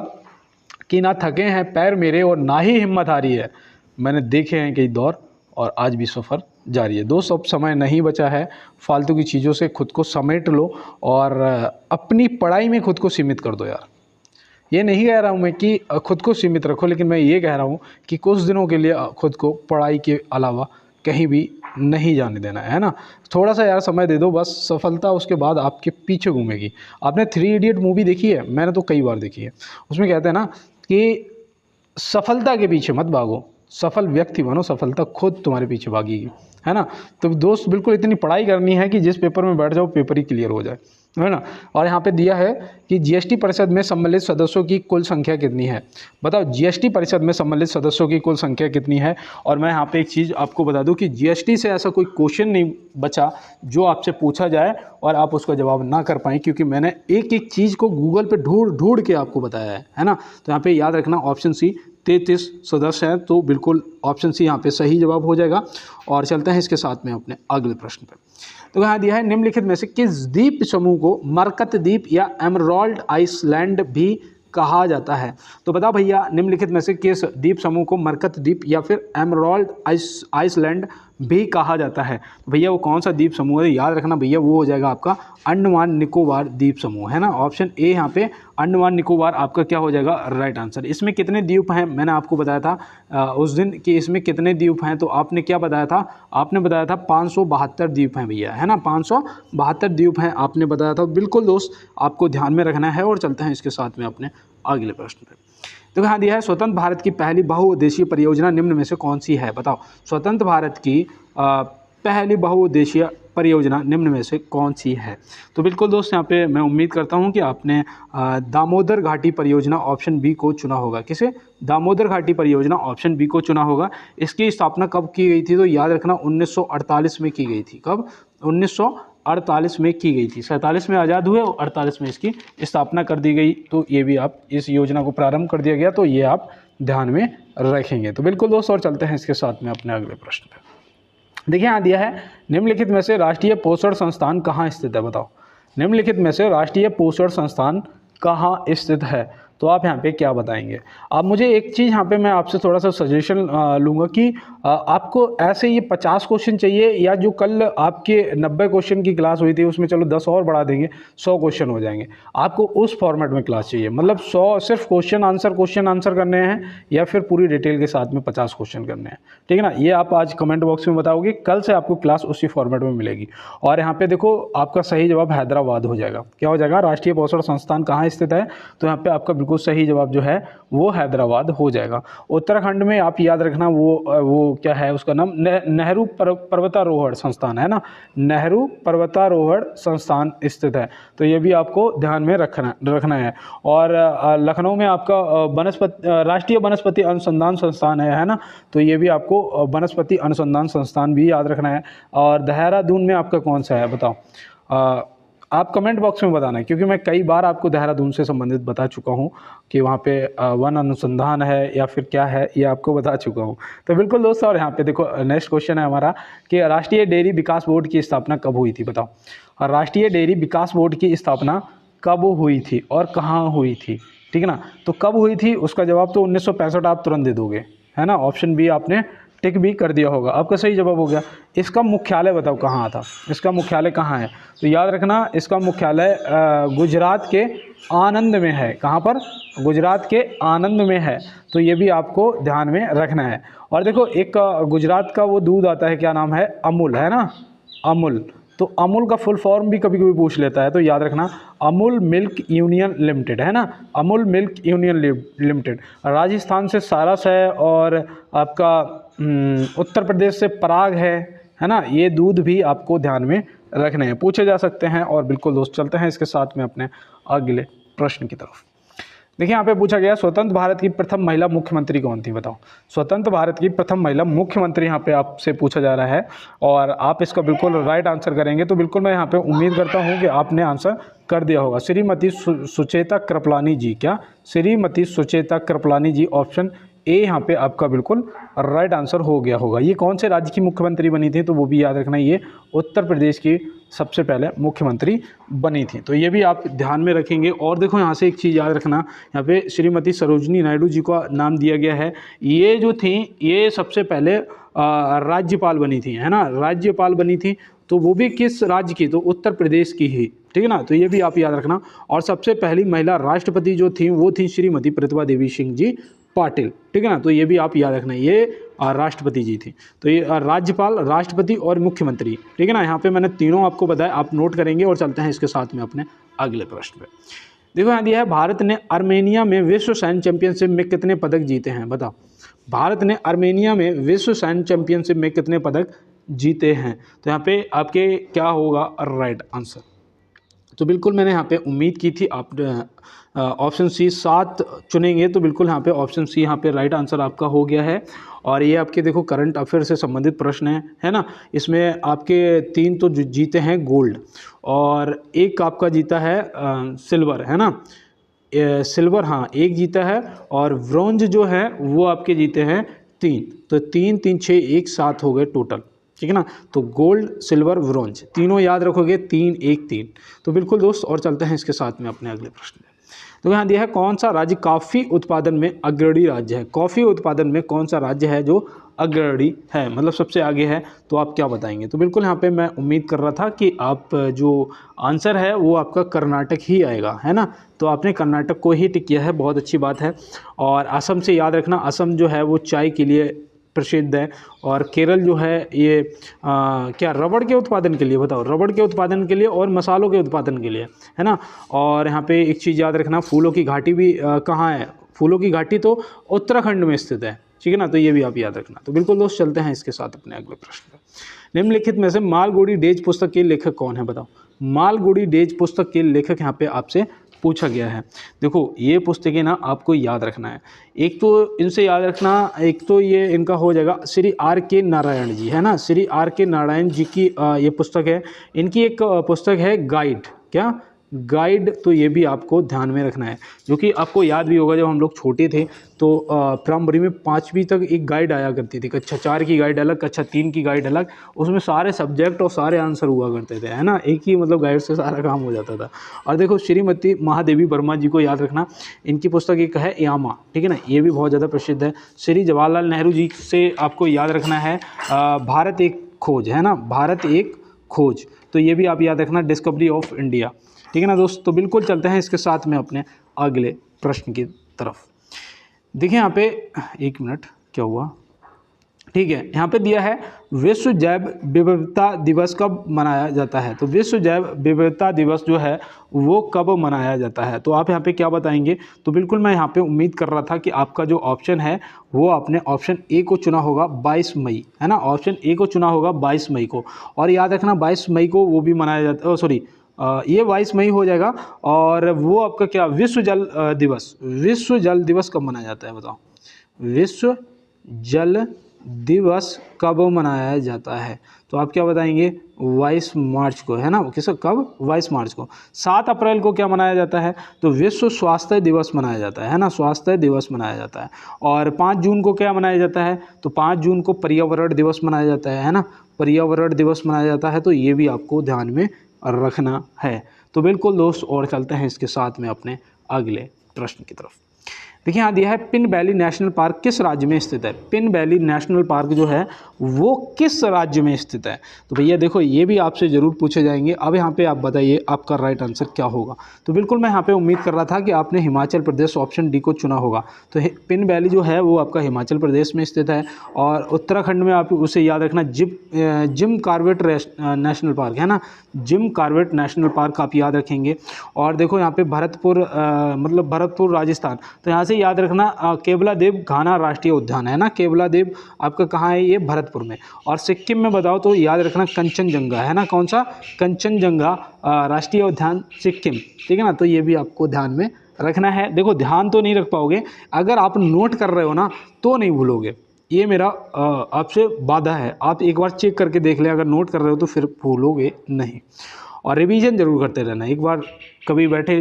कि ना थके हैं पैर मेरे और ना ही हिम्मत हारी है। मैंने देखे हैं कई दौर और आज भी सफ़र जारी है। दोस्त, अब समय नहीं बचा है, फालतू की चीज़ों से खुद को समेट लो और अपनी पढ़ाई में खुद को सीमित कर दो यार। ये नहीं कह रहा हूँ मैं कि खुद को सीमित रखो, लेकिन मैं ये कह रहा हूँ कि कुछ दिनों के लिए खुद को पढ़ाई के अलावा कहीं भी नहीं जाने देना है ना। थोड़ा सा यार समय दे दो बस, सफलता उसके बाद आपके पीछे घूमेगी। आपने 3 इडियट मूवी देखी है, मैंने तो कई बार देखी है। उसमें कहते हैं ना कि सफलता के पीछे मत भागो, सफल व्यक्ति बनो, सफलता खुद तुम्हारे पीछे भागेगी, है ना। तो दोस्त बिल्कुल इतनी पढ़ाई करनी है कि जिस पेपर में बैठ जाओ पेपर ही क्लियर हो जाए, है ना। और यहाँ पे दिया है कि जीएसटी परिषद में सम्मिलित सदस्यों की कुल संख्या कितनी है। बताओ, जीएसटी परिषद में सम्मिलित सदस्यों की कुल संख्या कितनी है। और मैं यहाँ पे एक चीज़ आपको बता दूं कि जीएसटी से ऐसा कोई क्वेश्चन नहीं बचा जो आपसे पूछा जाए और आप उसका जवाब ना कर पाएँ, क्योंकि मैंने एक एक चीज़ को गूगल पर ढूंढ के आपको बताया है ना। तो यहाँ पर याद रखना ऑप्शन सी 33 सदस्य हैं, तो बिल्कुल ऑप्शन सी यहाँ पे सही जवाब हो जाएगा। और चलते हैं इसके साथ में अपने अगले प्रश्न पर। तो यहाँ दिया है, निम्नलिखित में से किस द्वीप समूह को मरकत द्वीप या एमराल्ड आइसलैंड भी कहा जाता है। तो बताओ भैया, निम्नलिखित में से किस द्वीप समूह को मरकत द्वीप या फिर एमराल्ड आइसलैंड भी कहा जाता है। तो भैया वो कौन सा द्वीप समूह है, याद रखना भैया, वो हो जाएगा आपका अंडमान निकोबार द्वीप समूह, है ना। ऑप्शन ए यहाँ पे अंडमान निकोबार आपका क्या हो जाएगा राइट आंसर। इसमें कितने द्वीप हैं, मैंने आपको बताया था उस दिन कि इसमें कितने द्वीप हैं, तो आपने क्या बताया था, आपने बताया था 572 द्वीप हैं भैया, है ना, 572 द्वीप हैं आपने बताया था। बिल्कुल दोस्त, आपको ध्यान में रखना है। और चलते हैं इसके साथ में अपने अगले प्रश्न पर। तो यहाँ दिया है स्वतंत्र भारत की पहली बहुउद्देशीय परियोजना निम्न में से कौन सी है, बताओ। स्वतंत्र भारत की पहली बहुउद्देशीय परियोजना निम्न में से कौन सी है। तो बिल्कुल दोस्त, यहाँ पे मैं उम्मीद करता हूँ कि आपने दामोदर घाटी परियोजना ऑप्शन बी को चुना होगा। किसे, दामोदर घाटी परियोजना ऑप्शन बी को चुना होगा। इसकी स्थापना कब की गई थी, तो याद रखना 1948 में की गई थी। कब, 1948 में की गई थी। 47 में आज़ाद हुए और 48 में इसकी स्थापना कर दी गई। तो ये भी आप, इस योजना को प्रारंभ कर दिया गया, तो ये आप ध्यान में रखेंगे। तो बिल्कुल दोस्त, और चलते हैं इसके साथ में अपने अगले प्रश्न पर। देखिए यहाँ दिया है निम्नलिखित में से राष्ट्रीय पोषण संस्थान कहाँ स्थित है, बताओ। निम्नलिखित में से राष्ट्रीय पोषण संस्थान कहाँ स्थित है, तो आप यहाँ पे क्या बताएंगे। अब मुझे एक चीज़ यहाँ पे मैं आपसे थोड़ा सा सजेशन लूँगा कि आपको ऐसे ये 50 क्वेश्चन चाहिए, या जो कल आपके 90 क्वेश्चन की क्लास हुई थी उसमें चलो 10 और बढ़ा देंगे, 100 क्वेश्चन हो जाएंगे। आपको उस फॉर्मेट में क्लास चाहिए, मतलब 100 सिर्फ क्वेश्चन आंसर करने हैं, या फिर पूरी डिटेल के साथ में 50 क्वेश्चन करने हैं, ठीक है ना। ये आप आज कमेंट बॉक्स में बताओगे, कल से आपको क्लास उसी फॉर्मेट में मिलेगी। और यहाँ पे देखो, आपका सही जवाब हैदराबाद हो जाएगा। क्या हो जाएगा, राष्ट्रीय पोषण संस्थान कहाँ स्थित है, तो यहाँ पे आपका बिल्कुल सही जवाब जो है वो हैदराबाद हो जाएगा। उत्तराखंड में आप याद रखना, वो क्या है, उसका नाम नेहरू पर्वतारोहण संस्थान है ना, नेहरू पर्वतारोहण संस्थान स्थित है। तो ये भी आपको ध्यान में रखना है। और लखनऊ में आपका राष्ट्रीय वनस्पति अनुसंधान संस्थान है ना, तो ये भी आपको वनस्पति अनुसंधान संस्थान भी याद रखना है। और देहरादून में आपका कौन सा है, बताओ। आप कमेंट बॉक्स में बताना, क्योंकि मैं कई बार आपको देहरादून से संबंधित बता चुका हूं कि वहाँ पे वन अनुसंधान है या फिर क्या है, ये आपको बता चुका हूं। तो बिल्कुल दोस्तों, और यहाँ पे देखो नेक्स्ट क्वेश्चन है हमारा कि राष्ट्रीय डेयरी विकास बोर्ड की स्थापना कब हुई थी, बताओ। और राष्ट्रीय डेयरी विकास बोर्ड की स्थापना कब हुई थी और कहाँ हुई थी, ठीक है ना। तो कब हुई थी उसका जवाब तो 1965 आप तुरंत दे दोगे, है ना। ऑप्शन बी आपने टिक भी कर दिया होगा, आपका सही जवाब हो गया। इसका मुख्यालय बताओ कहाँ था, इसका मुख्यालय कहाँ है, तो याद रखना इसका मुख्यालय गुजरात के आनंद में है। कहाँ पर, गुजरात के आनंद में है। तो ये भी आपको ध्यान में रखना है। और देखो, एक गुजरात का वो दूध आता है, क्या नाम है, अमूल, है ना, अमूल। तो अमूल का फुल फॉर्म भी कभी कभी पूछ लेता है, तो याद रखना अमूल मिल्क यूनियन लिमिटेड, है ना, Amul milk union limited. Rajasthan से सारस है, और आपका उत्तर प्रदेश से पराग है ना। ये दूध भी आपको ध्यान में रखने हैं, पूछे जा सकते हैं। और बिल्कुल दोस्त, चलते हैं इसके साथ में अपने अगले प्रश्न की तरफ। देखिए यहाँ पे पूछा गया स्वतंत्र भारत की प्रथम महिला मुख्यमंत्री कौन थी, बताओ। स्वतंत्र भारत की प्रथम महिला मुख्यमंत्री यहाँ पे आपसे पूछा जा रहा है, और आप इसका बिल्कुल राइट आंसर करेंगे। तो बिल्कुल मैं यहाँ पे उम्मीद करता हूँ कि आपने आंसर कर दिया होगा। श्रीमती सुचेता कृपलानी जी, क्या, श्रीमती सुचेता कृपलानी जी, ऑप्शन ए यहाँ पे आपका बिल्कुल राइट आंसर हो गया होगा। ये कौन से राज्य की मुख्यमंत्री बनी थी, तो वो भी याद रखना, ये उत्तर प्रदेश की सबसे पहले मुख्यमंत्री बनी थी। तो ये भी आप ध्यान में रखेंगे। और देखो यहाँ से एक चीज़ याद रखना, यहाँ पे श्रीमती सरोजनी नायडू जी का नाम दिया गया है। ये जो थी, ये सबसे पहले राज्यपाल बनी थी, है ना, राज्यपाल बनी थी। तो वो भी किस राज्य की, तो उत्तर प्रदेश की ही, ठीक है ना। तो ये भी आप याद रखना। और सबसे पहली महिला राष्ट्रपति जो थी वो थी श्रीमती प्रतिभा देवी सिंह जी पाटिल, ठीक है ना। तो ये भी आप याद रखना, ये राष्ट्रपति जी थी। तो ये राज्यपाल, राष्ट्रपति और मुख्यमंत्री, ठीक है ना। यहाँ पे मैंने तीनों आपको बताया, आप नोट करेंगे। और चलते हैं इसके साथ में अपने अगले प्रश्न पे। देखो यहाँ दिया है भारत ने आर्मेनिया में विश्व सैन्य चैंपियनशिप में कितने पदक जीते हैं, बताओ। भारत ने आर्मेनिया में विश्व सैन्य चैंपियनशिप में कितने पदक जीते हैं। तो यहाँ पे आपके क्या होगा राइट आंसर। तो बिल्कुल मैंने यहाँ पे उम्मीद की थी आप ऑप्शन सी 7 चुनेंगे। तो बिल्कुल यहाँ पे ऑप्शन सी यहाँ पे राइट आंसर आपका हो गया है। और ये आपके देखो करंट अफेयर से संबंधित प्रश्न है ना। इसमें आपके 3 तो जीते हैं गोल्ड, और एक आपका जीता है सिल्वर, है ना, सिल्वर, हाँ, एक जीता है। और ब्रॉन्ज जो है वो आपके जीते हैं 3। तो 3 3 6 1 7 हो गए टोटल, ठीक है ना। तो गोल्ड, सिल्वर, ब्रॉन्ज तीनों याद रखोगे, 3 1 3। तो बिल्कुल दोस्त, और चलते हैं इसके साथ में अपने अगले प्रश्न में। तो यहाँ दिया है कौन सा राज्य कॉफ़ी उत्पादन में अग्रणी राज्य है। कॉफ़ी उत्पादन में कौन सा राज्य है जो अग्रणी है, मतलब सबसे आगे है, तो आप क्या बताएंगे? तो बिल्कुल यहाँ पे मैं उम्मीद कर रहा था कि आप जो आंसर है वो आपका कर्नाटक ही आएगा, है ना। तो आपने कर्नाटक को ही टिक किया है, बहुत अच्छी बात है। और असम से याद रखना, असम जो है वो चाय के लिए प्रसिद्ध है। और केरल जो है ये क्या रबड़ के उत्पादन के लिए, बताओ, रबड़ के उत्पादन के लिए और मसालों के उत्पादन के लिए, है ना। और यहाँ पे एक चीज़ याद रखना, फूलों की घाटी भी कहाँ है? फूलों की घाटी तो उत्तराखंड में स्थित है, ठीक है ना। तो ये भी आप याद रखना। तो बिल्कुल दोस्त, चलते हैं इसके साथ अपने अगले प्रश्न पर। निम्नलिखित में से मालगुडी डेज पुस्तक के लेखक कौन है? बताओ, मालगुडी डेज पुस्तक के लेखक यहाँ पे आपसे पूछा गया है। देखो ये पुस्तकें ना आपको याद रखना है। एक तो इनसे याद रखना, एक तो ये इनका हो जाएगा श्री आर के नारायण जी, है ना। श्री आर के नारायण जी की ये पुस्तक है। इनकी एक पुस्तक है गाइड, क्या गाइड, तो ये भी आपको ध्यान में रखना है, जो कि आपको याद भी होगा। जब हम लोग छोटे थे तो प्राइमरी में 5वीं तक एक गाइड आया करती थी, कक्षा 4 की गाइड अलग, कक्षा 3 की गाइड अलग, उसमें सारे सब्जेक्ट और सारे आंसर हुआ करते थे, है ना। एक ही मतलब गाइड से सारा काम हो जाता था। और देखो श्रीमती महादेवी वर्मा जी को याद रखना, इनकी पुस्तक एक है यामा, ठीक है ना, ये भी बहुत ज़्यादा प्रसिद्ध है। श्री जवाहरलाल नेहरू जी से आपको याद रखना है भारत एक खोज, है ना, भारत एक खोज, तो ये भी आप याद रखना, डिस्कवरी ऑफ इंडिया, ठीक है ना दोस्त। तो बिल्कुल चलते हैं इसके साथ में अपने अगले प्रश्न की तरफ। देखिए यहाँ पे, एक मिनट, क्या हुआ, ठीक है, यहाँ पे दिया है विश्व जैव विविधता दिवस कब मनाया जाता है? तो विश्व जैव विविधता दिवस जो है वो कब मनाया जाता है? तो आप यहाँ पे क्या बताएंगे? तो बिल्कुल मैं यहाँ पे उम्मीद कर रहा था कि आपका जो ऑप्शन है वो आपने ऑप्शन ए को चुना होगा, 22 मई, है ना। ऑप्शन ए को चुना होगा 22 मई को। और याद रखना 22 मई को वो भी मनाया जाता है, सॉरी ये 22 मई हो जाएगा। और वो आपका क्या, विश्व जल दिवस, विश्व जल दिवस कब मनाया जाता है? बताओ, विश्व जल दिवस कब मनाया जाता है? तो आप क्या बताएंगे? 22 मार्च को, है ना। किस कब? 22 मार्च को। 7 अप्रैल को क्या मनाया जाता है? तो विश्व स्वास्थ्य दिवस मनाया जाता है ना, स्वास्थ्य दिवस मनाया जाता है। और 5 जून को क्या मनाया जाता है? तो 5 जून को पर्यावरण दिवस मनाया जाता है ना, पर्यावरण दिवस मनाया जाता है। तो ये भी आपको ध्यान में रखना है। तो बिल्कुल दोस्त, और चलते हैं इसके साथ में अपने अगले प्रश्न की तरफ। देखिए यहाँ दिया है पिन वैली नेशनल पार्क किस राज्य में स्थित है? पिन वैली नेशनल पार्क जो है वो किस राज्य में स्थित है? तो भैया देखो ये भी आपसे ज़रूर पूछे जाएंगे। अब यहाँ पे आप बताइए आपका राइट आंसर क्या होगा? तो बिल्कुल मैं यहाँ पे उम्मीद कर रहा था कि आपने हिमाचल प्रदेश ऑप्शन डी को चुना होगा। तो पिन वैली जो है वो आपका हिमाचल प्रदेश में स्थित है। और उत्तराखंड में आप उसे याद रखना, जिम कॉर्बेट नेशनल पार्क, है ना, जिम कॉर्बेट नेशनल पार्क आप याद रखेंगे। और देखो यहाँ पे भरतपुर, मतलब भरतपुर राजस्थान, तो यहाँ से याद रखना केवलादेव घाना राष्ट्रीय उद्यान, है ना। केवलादेव आपका कहाँ है? ये भरतपुर में। और सिक्किम में बताओ तो याद रखना कंचनजंगा, है ना, कौन सा? कंचनजंगा राष्ट्रीय उद्यान सिक्किम, ठीक है ना। तो ये भी आपको ध्यान में रखना है। देखो ध्यान तो नहीं रख पाओगे, अगर आप नोट कर रहे हो ना तो नहीं भूलोगे, ये मेरा आपसे वादा है। आप एक बार चेक करके देख लें, अगर नोट कर रहे हो तो फिर भूलोगे नहीं। और रिवीजन जरूर करते रहना, एक बार कभी बैठे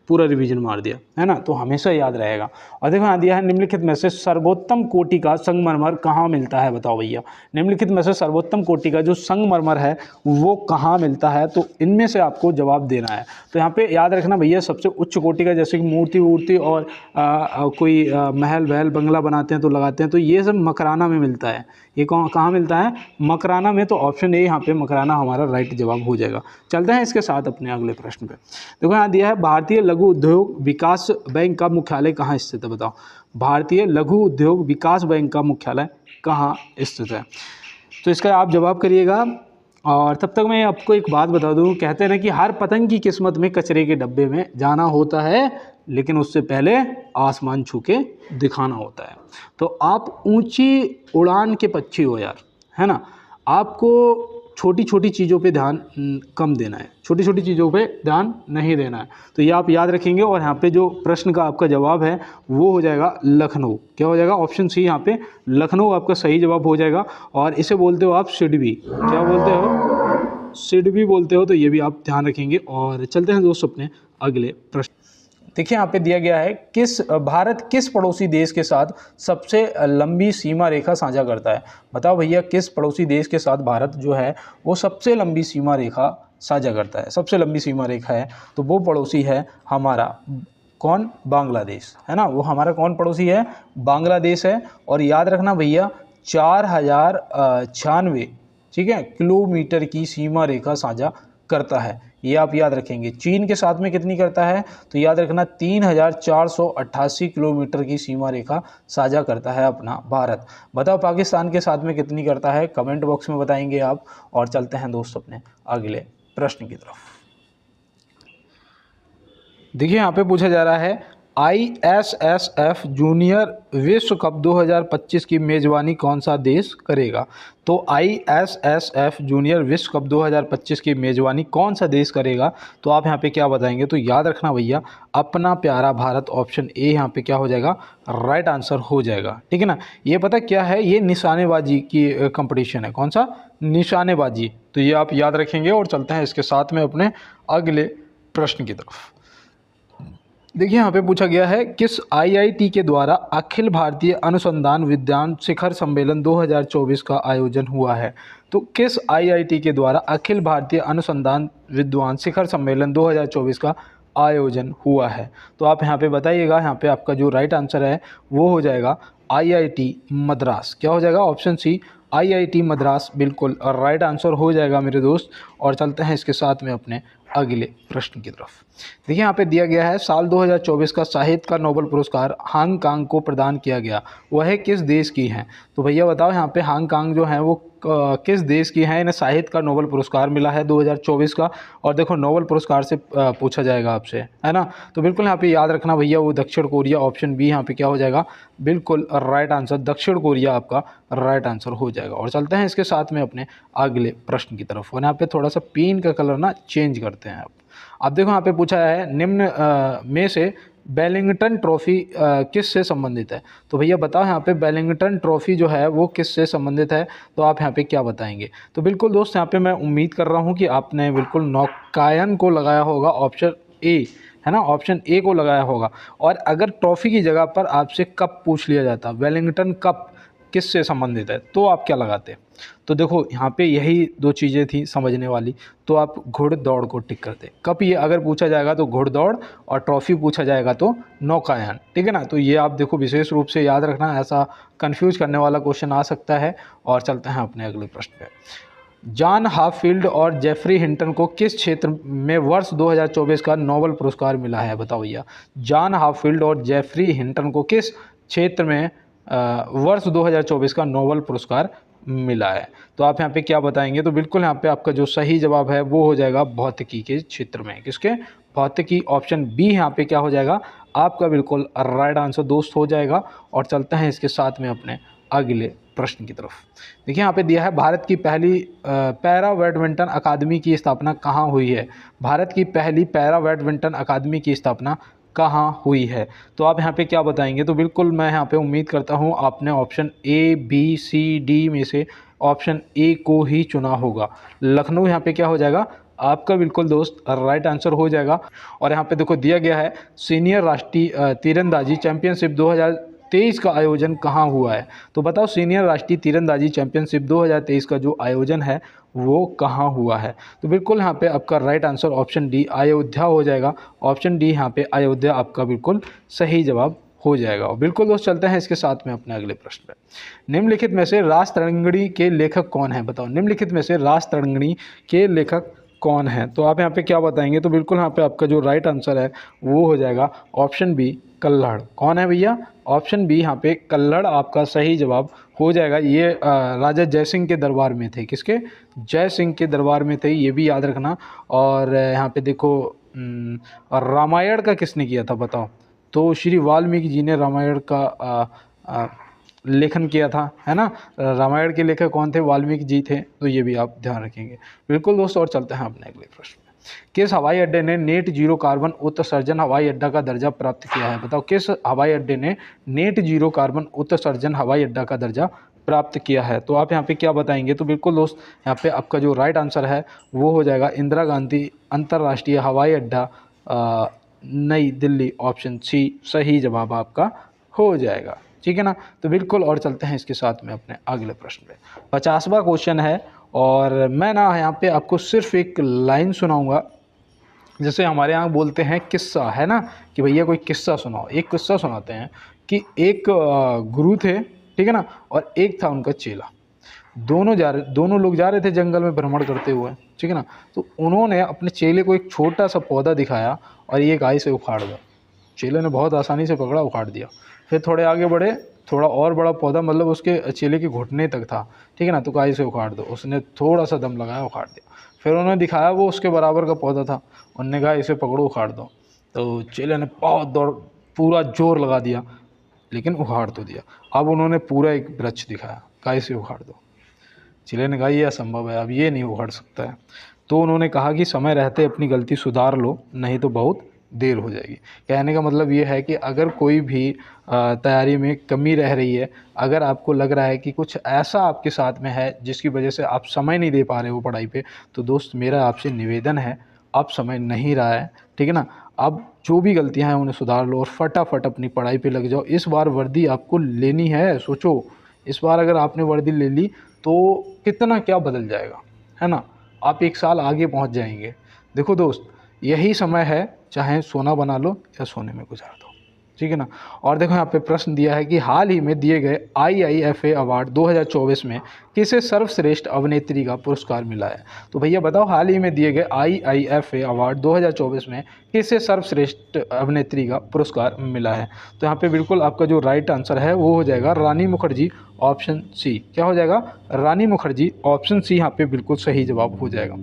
पूरा रिवीजन मार दिया, है ना, तो हमेशा याद रहेगा। और देखो यहाँ दिया है निम्नलिखित में से सर्वोत्तम कोटि का संगमरमर कहाँ मिलता है? बताओ भैया, निम्नलिखित में से सर्वोत्तम कोटि का जो संगमरमर है वो कहाँ मिलता है? तो इनमें से आपको जवाब देना है। तो यहाँ पे याद रखना भैया, सबसे उच्च कोटि का, जैसे कि मूर्ति वूर्ति और कोई महल वहल बंगला बनाते हैं तो लगाते हैं, तो ये सब मकराना में मिलता है। ये कहाँ मिलता है? मकराना में। तो ऑप्शन ए यहाँ पे मकराना हमारा राइट जवाब हो जाएगा। चलते हैं इसके साथ अपने अगले प्रश्न पे। देखो यहाँ दिया है भारतीय लघु उद्योग विकास बैंक का मुख्यालय कहाँ स्थित है? बताओ, भारतीय लघु उद्योग विकास बैंक का मुख्यालय कहाँ स्थित है? तो इसका आप जवाब करिएगा। और तब तक मैं आपको एक बात बता दूं, कहते हैं ना कि हर पतंग की किस्मत में कचरे के डब्बे में जाना होता है, लेकिन उससे पहले आसमान छू के दिखाना होता है। तो आप ऊंची उड़ान के पक्षी हो यार, है ना। आपको छोटी छोटी चीज़ों पे ध्यान कम देना है, छोटी छोटी चीज़ों पे ध्यान नहीं देना है। तो ये आप याद रखेंगे। और यहाँ पे जो प्रश्न का आपका जवाब है वो हो जाएगा लखनऊ। क्या हो जाएगा? ऑप्शन सी, यहाँ पे लखनऊ आपका सही जवाब हो जाएगा। और इसे बोलते हो आप सिडबी, क्या बोलते हो? सिडबी बोलते हो। तो ये भी आप ध्यान रखेंगे। और चलते हैं दोस्तों अपने अगले प्रश्न। देखिए यहाँ पे दिया गया है भारत किस पड़ोसी देश के साथ सबसे लंबी सीमा रेखा साझा करता है? बताओ भैया, किस पड़ोसी देश के साथ भारत जो है वो सबसे लंबी सीमा रेखा साझा करता है? सबसे लंबी सीमा रेखा है तो वो पड़ोसी है हमारा कौन? बांग्लादेश, है ना। वो हमारा कौन पड़ोसी है? बांग्लादेश है। और याद रखना भैया, 4096, ठीक है, किलोमीटर की सीमा रेखा साझा करता है। ये आप याद रखेंगे। चीन के साथ में कितनी करता है, तो याद रखना 3488 किलोमीटर की सीमा रेखा साझा करता है अपना भारत। बताओ पाकिस्तान के साथ में कितनी करता है, कमेंट बॉक्स में बताएंगे आप। और चलते हैं दोस्त अपने अगले प्रश्न की तरफ। देखिए यहाँ पे पूछा जा रहा है ISSF जूनियर विश्व कप 2025 की मेज़बानी कौन सा देश करेगा। तो ISSF जूनियर विश्व कप 2025 की मेज़बानी कौन सा देश करेगा, तो आप यहाँ पे क्या बताएंगे, तो याद रखना भैया अपना प्यारा भारत, ऑप्शन ए यहाँ पे क्या हो जाएगा, राइट आंसर हो जाएगा। ठीक है ना। ये पता क्या है, ये निशानेबाजी की कंपटीशन है। कौन सा, निशानेबाजी। तो ये आप याद रखेंगे। और चलते हैं इसके साथ में अपने अगले प्रश्न की तरफ। देखिए यहाँ पे पूछा गया है किस IIT के द्वारा अखिल भारतीय अनुसंधान विज्ञान शिखर सम्मेलन 2024 का आयोजन हुआ है। तो किस IIT के द्वारा अखिल भारतीय अनुसंधान विद्वान शिखर सम्मेलन 2024 का आयोजन हुआ है। तो आप यहाँ पे बताइएगा। यहाँ पे आपका जो राइट आंसर है वो हो जाएगा IIT मद्रास। क्या हो जाएगा, ऑप्शन सी IIT मद्रास बिल्कुल राइट आंसर हो जाएगा मेरे दोस्त। और चलते हैं इसके साथ में अपने अगले प्रश्न की तरफ। देखिए यहाँ पे दिया गया है साल 2024 का साहित्य का नोबेल पुरस्कार हांगकांग को प्रदान किया गया, वह किस देश की हैं। तो भैया बताओ यहाँ पे हांगकांग जो है वो किस देश की है, इन्हें साहित्य का नोबेल पुरस्कार मिला है 2024 का। और देखो नोबेल पुरस्कार से पूछा जाएगा आपसे, है ना। तो बिल्कुल यहाँ पे याद रखना भैया वो दक्षिण कोरिया, ऑप्शन बी यहाँ पे क्या हो जाएगा, बिल्कुल राइट आंसर दक्षिण कोरिया आपका राइट आंसर हो जाएगा। और चलते हैं इसके साथ में अपने अगले प्रश्न की तरफ। और यहाँ पे थोड़ा सा पेन का कलर ना चेंज करते हैं आप। अब देखो यहाँ पे पूछा है निम्न में से बेलिंगटन ट्रॉफी किस से संबंधित है। तो भैया बताओ यहाँ पे बेलिंगटन ट्रॉफी जो है वो किस से संबंधित है, तो आप यहाँ पे क्या बताएंगे। तो बिल्कुल दोस्त यहाँ पे मैं उम्मीद कर रहा हूँ कि आपने बिल्कुल नौकायन को लगाया होगा, ऑप्शन ए है ना, ऑप्शन ए को लगाया होगा। और अगर ट्रॉफी की जगह पर आपसे कप पूछ लिया जाता, वेलिंगटन कप किस से संबंधित है, तो आप क्या लगाते। तो देखो यहाँ पे यही दो चीज़ें थी समझने वाली, तो आप घुड़दौड़ को टिक करते। कप ये अगर पूछा जाएगा तो घुड़दौड़, और ट्रॉफी पूछा जाएगा तो नौकायन। ठीक है ना। तो ये आप देखो विशेष रूप से याद रखना, ऐसा कंफ्यूज करने वाला क्वेश्चन आ सकता है। और चलते हैं अपने अगले प्रश्न पे। जॉन हाफील्ड और जेफरी हिंटन को किस क्षेत्र में वर्ष 2024 का नोबेल पुरस्कार मिला है, बताओ भैया। जॉन हाफील्ड और जेफरी हिंटन को किस क्षेत्र में वर्ष 2024 का नोबेल पुरस्कार मिला है, तो आप यहाँ पे क्या बताएंगे। तो बिल्कुल यहाँ पे आपका जो सही जवाब है वो हो जाएगा भौतिकी के क्षेत्र में। किसके, भौतिकी, ऑप्शन बी यहाँ पे क्या हो जाएगा आपका बिल्कुल राइट आंसर दोस्त हो जाएगा। और चलते हैं इसके साथ में अपने अगले प्रश्न की तरफ। देखिए यहाँ पे दिया है भारत की पहली पैरा बैडमिंटन अकादमी की स्थापना कहाँ हुई है। भारत की पहली पैरा बैडमिंटन अकादमी की स्थापना कहाँ हुई है, तो आप यहाँ पे क्या बताएंगे। तो बिल्कुल मैं यहाँ पे उम्मीद करता हूँ आपने option A B C D में से ऑप्शन ए को ही चुना होगा। लखनऊ यहाँ पे क्या हो जाएगा आपका बिल्कुल दोस्त राइट आंसर हो जाएगा। और यहाँ पे देखो दिया गया है सीनियर राष्ट्रीय तीरंदाजी चैंपियनशिप 2023 का आयोजन कहाँ हुआ है। तो बताओ सीनियर राष्ट्रीय तीरंदाजी चैंपियनशिप 2023 का जो आयोजन है वो कहाँ हुआ है। तो बिल्कुल यहाँ पे आपका right answer option D Ayodhya हो जाएगा। ऑप्शन डी यहाँ पे अयोध्या आपका बिल्कुल सही जवाब हो जाएगा। और बिल्कुल दोस्त चलते हैं इसके साथ में अपने अगले प्रश्न पे। निम्नलिखित में से रास तरंगिणी के लेखक कौन है, बताओ। निम्नलिखित में से रास तरंगिणी के लेखक कौन है, तो आप यहाँ पे क्या बताएंगे। तो बिल्कुल यहाँ पे आपका जो राइट आंसर है वो हो जाएगा ऑप्शन बी कल्हड़। कौन है भैया, ऑप्शन बी यहाँ पे कल्हड़ आपका सही जवाब हो जाएगा। ये राजा जय सिंह के दरबार में थे। किसके, जय सिंह के दरबार में थे, ये भी याद रखना। और यहाँ पे देखो रामायण का किसने किया था बताओ। तो श्री वाल्मीकि जी ने रामायण का लेखन किया था, है ना। रामायण के लेखक कौन थे, वाल्मीकि जी थे। तो ये भी आप ध्यान रखेंगे बिल्कुल दोस्तों। और चलते हैं अपने अगले प्रश्न में। किस हवाई अड्डे ने नेट जीरो कार्बन उत्सर्जन हवाई अड्डा का दर्जा प्राप्त किया है, बताओ। किस हवाई अड्डे ने नेट जीरो कार्बन उत्सर्जन हवाई अड्डा का दर्जा प्राप्त किया है, तो आप यहाँ पे क्या बताएंगे। तो बिल्कुल दोस्त यहाँ पे आपका जो राइट आंसर है वो हो जाएगा इंदिरा गांधी अंतर्राष्ट्रीय हवाई अड्डा नई दिल्ली, ऑप्शन सी सही जवाब आपका हो जाएगा। ठीक है ना। तो बिल्कुल और चलते हैं इसके साथ में अपने अगले प्रश्न पे। 50वां क्वेश्चन है और मैं ना यहाँ पे आपको सिर्फ एक लाइन सुनाऊंगा, जैसे हमारे यहाँ बोलते हैं किस्सा, है ना, कि भैया कोई किस्सा सुनाओ। एक किस्सा सुनाते हैं कि एक गुरु थे, ठीक है ना, और एक था उनका चेला। दोनों लोग जा रहे थे जंगल में भ्रमण करते हुए, ठीक है ना। तो उन्होंने अपने चेले को एक छोटा सा पौधा दिखाया और ये गाय से उखाड़ दो। चेले ने बहुत आसानी से पकड़ा, उखाड़ दिया। फिर थोड़े आगे बढ़े, थोड़ा और बड़ा पौधा, मतलब उसके चेले के घुटने तक था, ठीक है ना। तो गाय से उखाड़ दो, उसने थोड़ा सा दम लगाया, उखाड़ दिया। फिर उन्होंने दिखाया वो उसके बराबर का पौधा था, उन्होंने कहा इसे पकड़ो, उखाड़ दो। तो चेले ने बहुत दौड़, पूरा जोर लगा दिया, लेकिन उखाड़ तो दिया। अब उन्होंने पूरा एक वृक्ष दिखाया, गाय से उखाड़ दो। चेले ने कहा ये असंभव है, अब ये नहीं उखाड़ सकता है। तो उन्होंने कहा कि समय रहते अपनी गलती सुधार लो, नहीं तो बहुत देर हो जाएगी। कहने का मतलब ये है कि अगर कोई भी तैयारी में कमी रह रही है, अगर आपको लग रहा है कि कुछ ऐसा आपके साथ में है जिसकी वजह से आप समय नहीं दे पा रहे हो पढ़ाई पे, तो दोस्त मेरा आपसे निवेदन है, अब समय नहीं रहा है, ठीक है ना। अब जो भी गलतियां हैं उन्हें सुधार लो और फटाफट अपनी पढ़ाई पे लग जाओ। इस बार वर्दी आपको लेनी है, सोचो इस बार अगर आपने वर्दी ले ली तो कितना क्या बदल जाएगा, है ना। आप एक साल आगे पहुंच जाएंगे। देखो दोस्त, यही समय है, चाहे सोना बना लो या सोने में गुजार दो, ठीक है ना। और देखो यहाँ पे प्रश्न दिया है कि हाल ही में दिए गए IIFA अवार्ड 2024 में किसे सर्वश्रेष्ठ अभिनेत्री का पुरस्कार मिला है। तो भैया बताओ, हाल ही में दिए गए IIFA अवार्ड 2024 में किसे सर्वश्रेष्ठ अभिनेत्री का पुरस्कार मिला है। तो यहाँ पे बिल्कुल आपका जो राइट आंसर है वो हो जाएगा रानी मुखर्जी, ऑप्शन सी। क्या हो जाएगा? रानी मुखर्जी, ऑप्शन सी यहाँ पे बिल्कुल सही जवाब हो जाएगा।